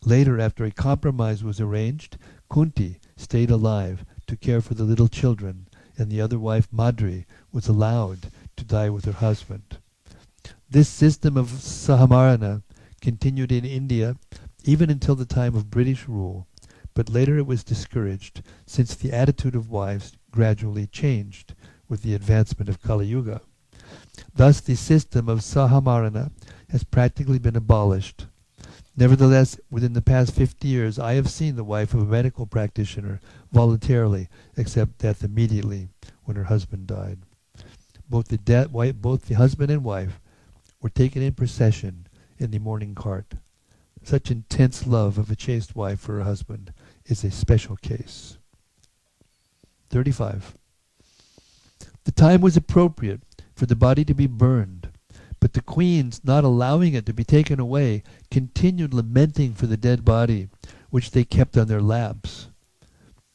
Later, after a compromise was arranged, Kunti stayed alive to care for the little children, and the other wife, Madri, was allowed to die with her husband. This system of Sahamarana continued in India even until the time of British rule, but later it was discouraged since the attitude of wives gradually changed with the advancement of Kali Yuga. Thus the system of Sahamarana has practically been abolished. Nevertheless, within the past 50 years, I have seen the wife of a medical practitioner voluntarily accept death immediately when her husband died. Both the husband and wife were taken in procession in the mourning cart. Such intense love of a chaste wife for her husband is a special case. 35. The time was appropriate for the body to be burned, but the queens, not allowing it to be taken away, continued lamenting for the dead body, which they kept on their laps.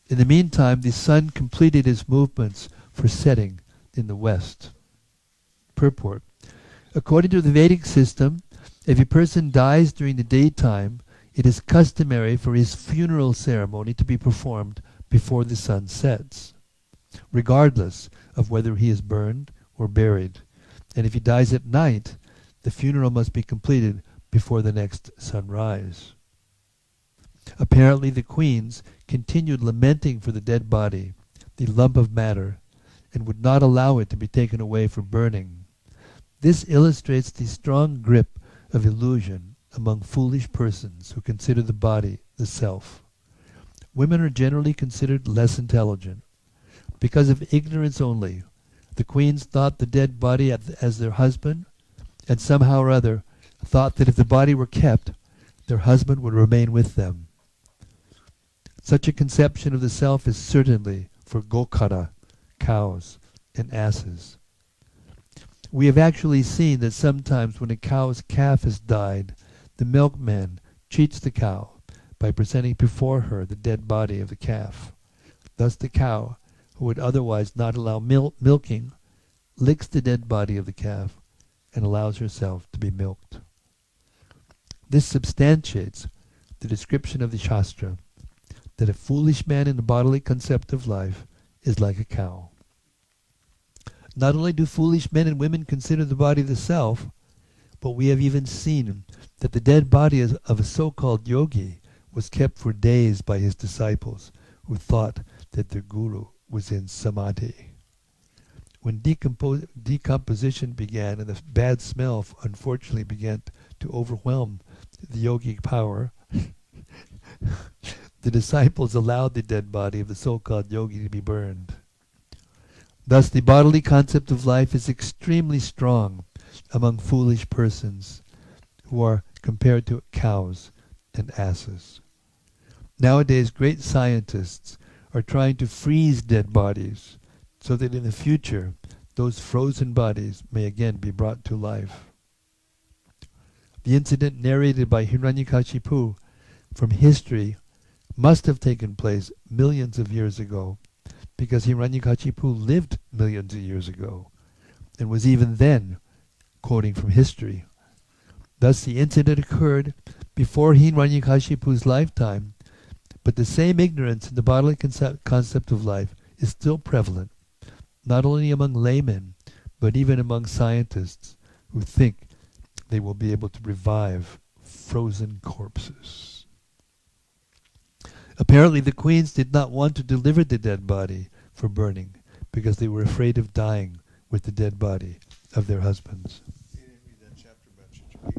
In the meantime, the sun completed its movements for setting in the west. Purport. According to the Vedic system, if a person dies during the daytime, it is customary for his funeral ceremony to be performed before the sun sets, regardless of whether he is burned or buried. And if he dies at night, the funeral must be completed before the next sunrise. Apparently the queens continued lamenting for the dead body, the lump of matter, and would not allow it to be taken away for burning. This illustrates the strong grip of illusion among foolish persons who consider the body the self. Women are generally considered less intelligent. Because of ignorance only, the queens thought the dead body as their husband, and somehow or other thought that if the body were kept, their husband would remain with them. Such a conception of the self is certainly for Gokara, cows, and asses. We have actually seen that sometimes when a cow's calf has died, the milkman cheats the cow by presenting before her the dead body of the calf. Thus the cow, who would otherwise not allow milking, licks the dead body of the calf and allows herself to be milked. This substantiates the description of the Shastra that a foolish man in the bodily concept of life is like a cow. Not only do foolish men and women consider the body the self, but we have even seen that the dead body of a so-called yogi was kept for days by his disciples, who thought that their guru was in samadhi. When decomposition began and the bad smell unfortunately began to overwhelm the yogic power, the disciples allowed the dead body of the so-called yogi to be burned. Thus the bodily concept of life is extremely strong among foolish persons who are compared to cows and asses. Nowadays, great scientists are trying to freeze dead bodies so that in the future those frozen bodies may again be brought to life. The incident narrated by Hiranyakashipu from history must have taken place millions of years ago, because Hiranyakashipu lived millions of years ago, and was even then quoting from history. Thus the incident occurred before Hiranyakashipu's lifetime, but the same ignorance in the bodily concept of life is still prevalent, not only among laymen, but even among scientists who think they will be able to revive frozen corpses. Apparently the queens did not want to deliver the dead body for burning because they were afraid of dying with the dead body of their husbands. You didn't read that chapter about Chichikitu.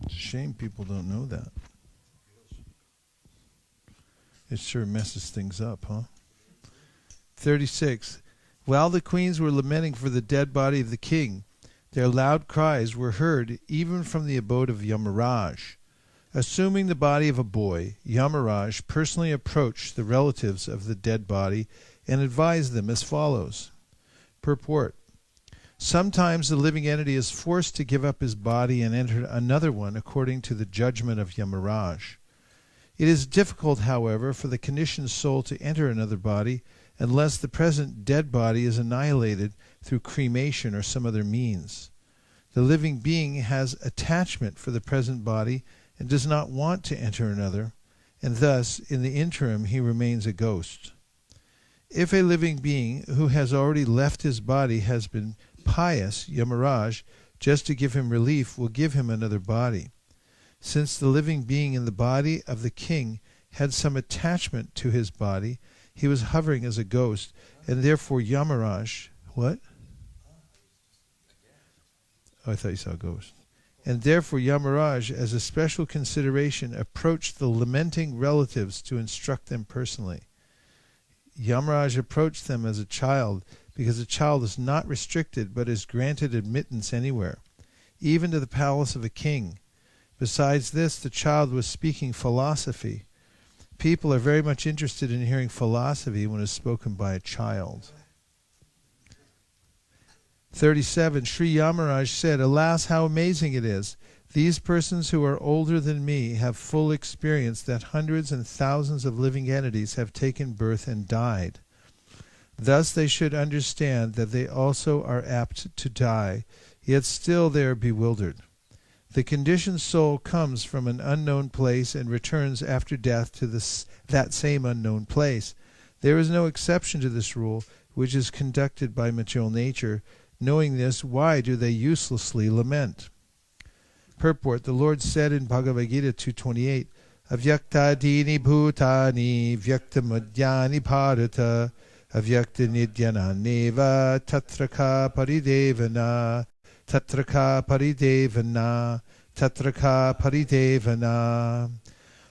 It's a shame people don't know that. It sure messes things up, huh? 36. While the queens were lamenting for the dead body of the king, their loud cries were heard even from the abode of Yamaraj. Assuming the body of a boy, Yamaraj personally approached the relatives of the dead body and advised them as follows. Purport. Sometimes the living entity is forced to give up his body and enter another one according to the judgment of Yamaraj. It is difficult, however, for the conditioned soul to enter another body unless the present dead body is annihilated through cremation or some other means. The living being has attachment for the present body and does not want to enter another, and thus, in the interim, he remains a ghost. If a living being who has already left his body has been pious, Yamaraj, just to give him relief, will give him another body. Since the living being in the body of the king had some attachment to his body, he was hovering as a ghost, and therefore Yamaraj... What? Oh, I thought you saw a ghost. And therefore Yamaraj, as a special consideration, approached the lamenting relatives to instruct them personally. Yamaraj approached them as a child, because a child is not restricted but is granted admittance anywhere, even to the palace of a king. Besides this, the child was speaking philosophy. People are very much interested in hearing philosophy when it is spoken by a child. 37. Sri Yamaraj said, "Alas, how amazing it is! These persons who are older than me have full experience that hundreds and thousands of living entities have taken birth and died. Thus they should understand that they also are apt to die, yet still they are bewildered. The conditioned soul comes from an unknown place and returns after death to that same unknown place. There is no exception to this rule, which is conducted by material nature. Knowing this, why do they uselessly lament?" Purport. The Lord said in Bhagavad Gita 2.28, "Avyaktadini bhutani vyaktamadhyani bharata avyakta nidyananeva tatraka paridevana tatraka paridevana tatraka paridevana."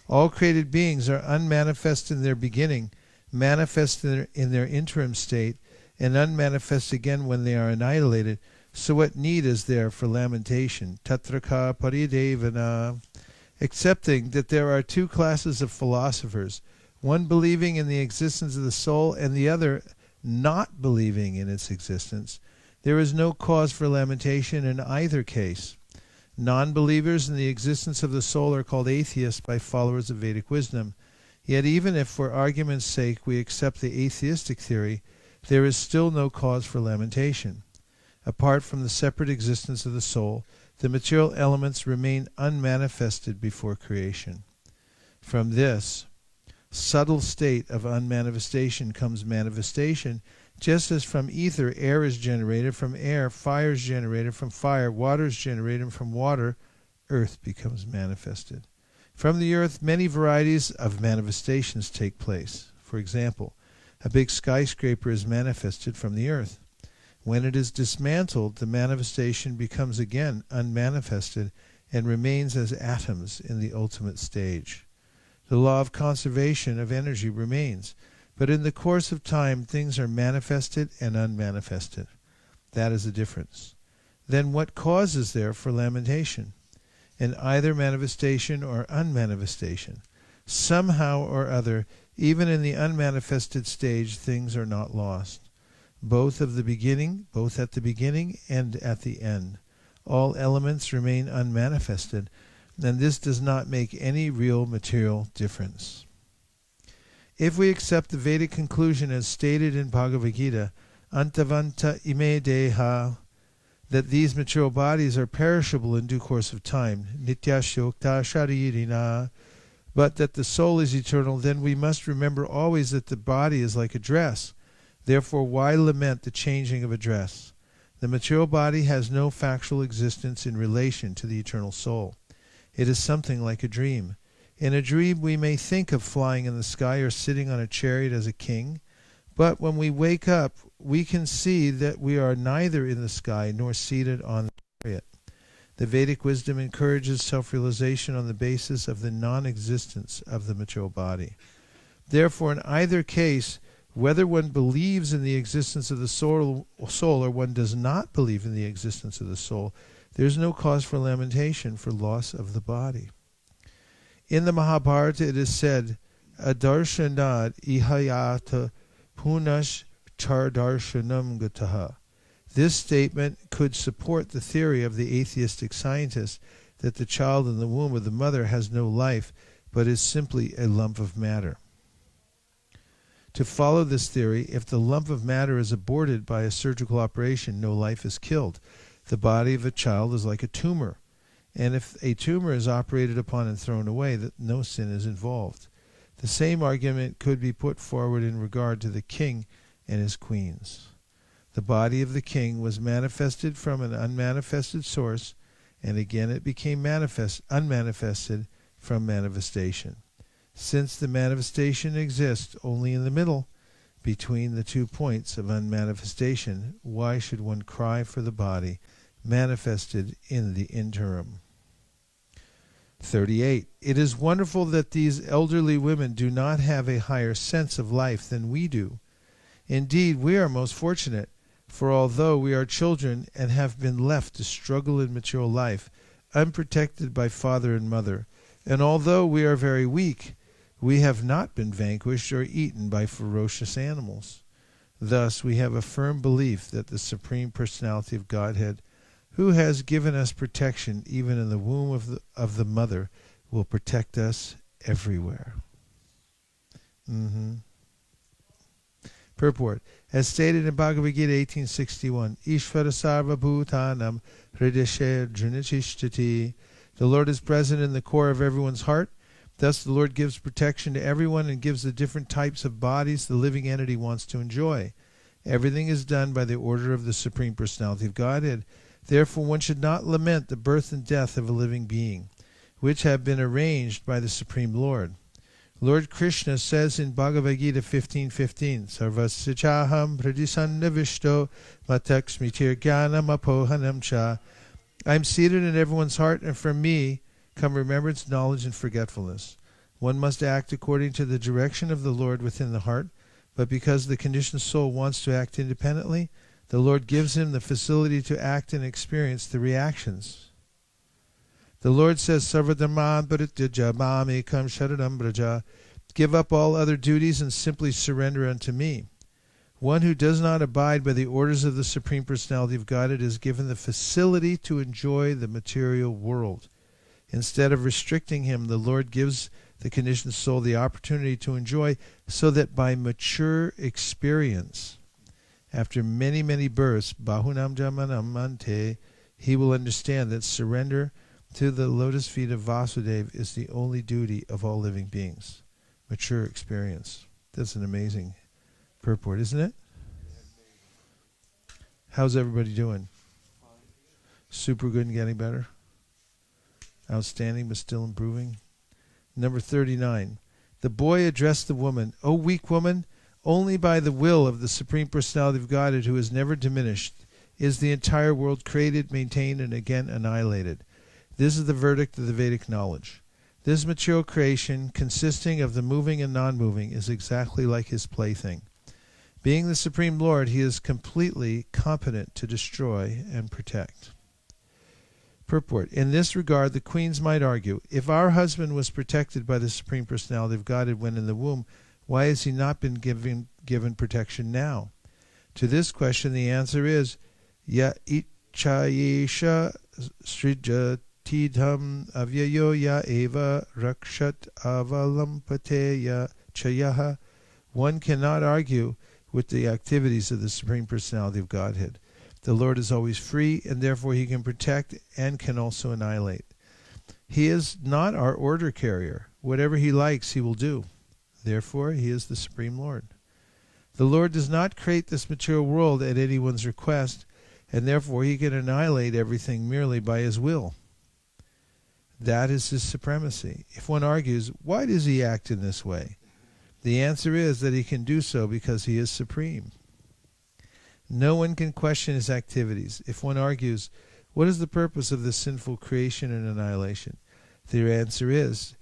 All created beings are unmanifest in their beginning, manifest in their interim state, and unmanifest again when they are annihilated. So what need is there for lamentation? Tatraka paridevana. Accepting that there are two classes of philosophers, one believing in the existence of the soul and the other not believing in its existence, there is no cause for lamentation in either case. Non-believers in the existence of the soul are called atheists by followers of Vedic wisdom. Yet even if for argument's sake we accept the atheistic theory, there is still no cause for lamentation. Apart from the separate existence of the soul, the material elements remain unmanifested before creation. From this subtle state of unmanifestation comes manifestation, just as from ether air is generated, from air fire is generated, from fire water is generated, and from water earth becomes manifested. From the earth many varieties of manifestations take place. For example, a big skyscraper is manifested from the earth. When it is dismantled, the manifestation becomes again unmanifested and remains as atoms in the ultimate stage. The law of conservation of energy remains, but in the course of time things are manifested and unmanifested. That is the difference. Then what cause is there for lamentation? In either manifestation or unmanifestation, Somehow or other, even in the unmanifested stage, things are not lost. Both at the beginning and at the end. All elements remain unmanifested, and this does not make any real material difference. If we accept the Vedic conclusion as stated in Bhagavad Gita, Antavanta ime deha, that these material bodies are perishable in due course of time, nitya shokta sharirina, but that the soul is eternal, then we must remember always that the body is like a dress. Therefore, why lament the changing of a dress? The material body has no factual existence in relation to the eternal soul. It is something like a dream. In a dream, we may think of flying in the sky or sitting on a chariot as a king, but when we wake up, we can see that we are neither in the sky nor seated on the chariot. The Vedic wisdom encourages self-realization on the basis of the non-existence of the material body. Therefore, in either case, whether one believes in the existence of the soul or one does not believe in the existence of the soul, there is no cause for lamentation for loss of the body. In the Mahabharata it is said, Adarshanad ihayata punash chardarshanam gataha. This statement could support the theory of the atheistic scientist that the child in the womb of the mother has no life, but is simply a lump of matter. To follow this theory, if the lump of matter is aborted by a surgical operation, no life is killed. The body of a child is like a tumor, and if a tumor is operated upon and thrown away, no sin is involved. The same argument could be put forward in regard to the king and his queens. The body of the king was manifested from an unmanifested source, and again it became unmanifested from manifestation. Since the manifestation exists only in the middle, between the 2 points of unmanifestation, why should one cry for the body manifested in the interim? 38. It is wonderful that these elderly women do not have a higher sense of life than we do. Indeed, we are most fortunate, for although we are children and have been left to struggle in material life, unprotected by father and mother, and although we are very weak, we have not been vanquished or eaten by ferocious animals. Thus, we have a firm belief that the Supreme Personality of Godhead, who has given us protection even in the womb of the mother, will protect us everywhere. Purport. As stated in Bhagavad Gita 1861, Ishvara sarva bhutanam hrideshe drinachishtati. The Lord is present in the core of everyone's heart. Thus the Lord gives protection to everyone and gives the different types of bodies the living entity wants to enjoy. Everything is done by the order of the Supreme Personality of Godhead. Therefore one should not lament the birth and death of a living being, which have been arranged by the Supreme Lord. Lord Krishna says in Bhagavad Gita 15:15, Sarvasya pradisannavishto matak smitir jnanam apohanam cha. I am seated in everyone's heart, and from me come remembrance, knowledge, and forgetfulness. One must act according to the direction of the Lord within the heart, but because the conditioned soul wants to act independently, the Lord gives him the facility to act and experience the reactions. The Lord says, Sarvadharman parityaja mamekam sharanam braja. Give up all other duties and simply surrender unto me. One who does not abide by the orders of the Supreme Personality of Godhead is given the facility to enjoy the material world. Instead of restricting him, the Lord gives the conditioned soul the opportunity to enjoy, so that by mature experience, after many, many births, bahunam jamanam ante, he will understand that surrender to the lotus feet of Vasudeva is the only duty of all living beings. Mature experience. That's an amazing purport, isn't it? How's everybody doing? Super good and getting better? Outstanding but still improving? Number 39. The boy addressed the woman, O weak woman, only by the will of the Supreme Personality of Godhead, who is never diminished, is the entire world created, maintained, and again annihilated. This is the verdict of the Vedic knowledge. This material creation, consisting of the moving and non-moving, is exactly like his plaything. Being the Supreme Lord, he is completely competent to destroy and protect. Purport. In this regard, the queens might argue, if our husband was protected by the Supreme Personality of Godhead when in the womb, why has he not been given protection now? To this question, the answer is, Ya ichayesha srijatidham avyayo ya eva rakshat avalampateya chayaha. One cannot argue with the activities of the Supreme Personality of Godhead. The Lord is always free, and therefore he can protect and can also annihilate. He is not our order carrier. Whatever he likes, he will do. Therefore, he is the Supreme Lord. The Lord does not create this material world at anyone's request, and therefore he can annihilate everything merely by his will. That is his supremacy. If one argues, why does he act in this way? The answer is that he can do so because he is supreme. No one can question his activities. If one argues, what is the purpose of this sinful creation and annihilation? The answer is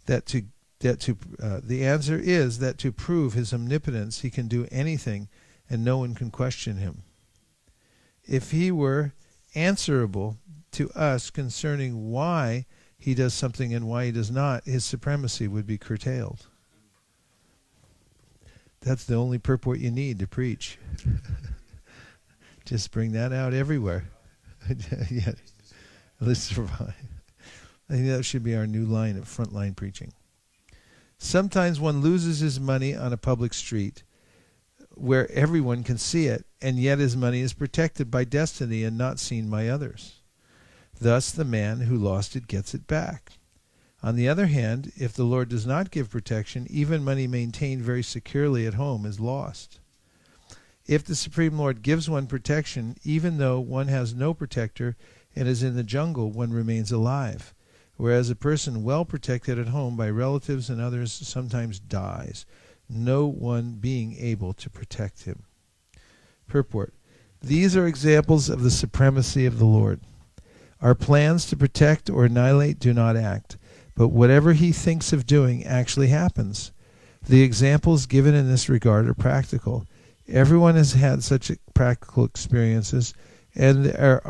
that to prove his omnipotence, he can do anything, and no one can question him. If he were answerable to us concerning why he does something and why he does not, his supremacy would be curtailed. That's the only purport you need to preach. Just bring that out everywhere. Yeah. Let's survive. I think that should be our new line of frontline preaching. Sometimes one loses his money on a public street where everyone can see it, and yet his money is protected by destiny and not seen by others. Thus the man who lost it gets it back. On the other hand, if the Lord does not give protection, even money maintained very securely at home is lost. If the Supreme Lord gives one protection, even though one has no protector and is in the jungle, one remains alive, whereas a person well protected at home by relatives and others sometimes dies, no one being able to protect him. Purport. These are examples of the supremacy of the Lord. Our plans to protect or annihilate do not act, but whatever he thinks of doing actually happens. The examples given in this regard are practical. Everyone has had such practical experiences, and there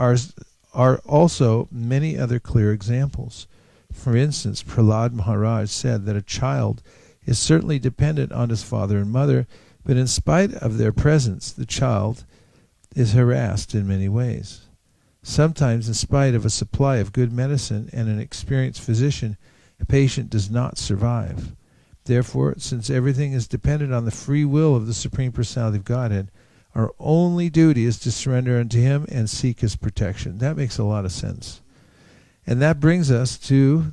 are also many other clear examples. For instance, Prahlad Maharaj said that a child is certainly dependent on his father and mother, but in spite of their presence, the child is harassed in many ways. Sometimes, in spite of a supply of good medicine and an experienced physician, a patient does not survive. Therefore, since everything is dependent on the free will of the Supreme Personality of Godhead, our only duty is to surrender unto him and seek his protection. That makes a lot of sense. And that brings us to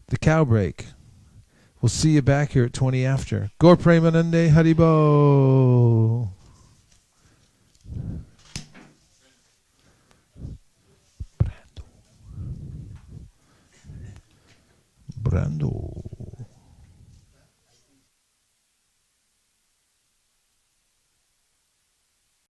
the cow break. We'll see you back here at 20 after. Gaur Premanande Haribo. Brando.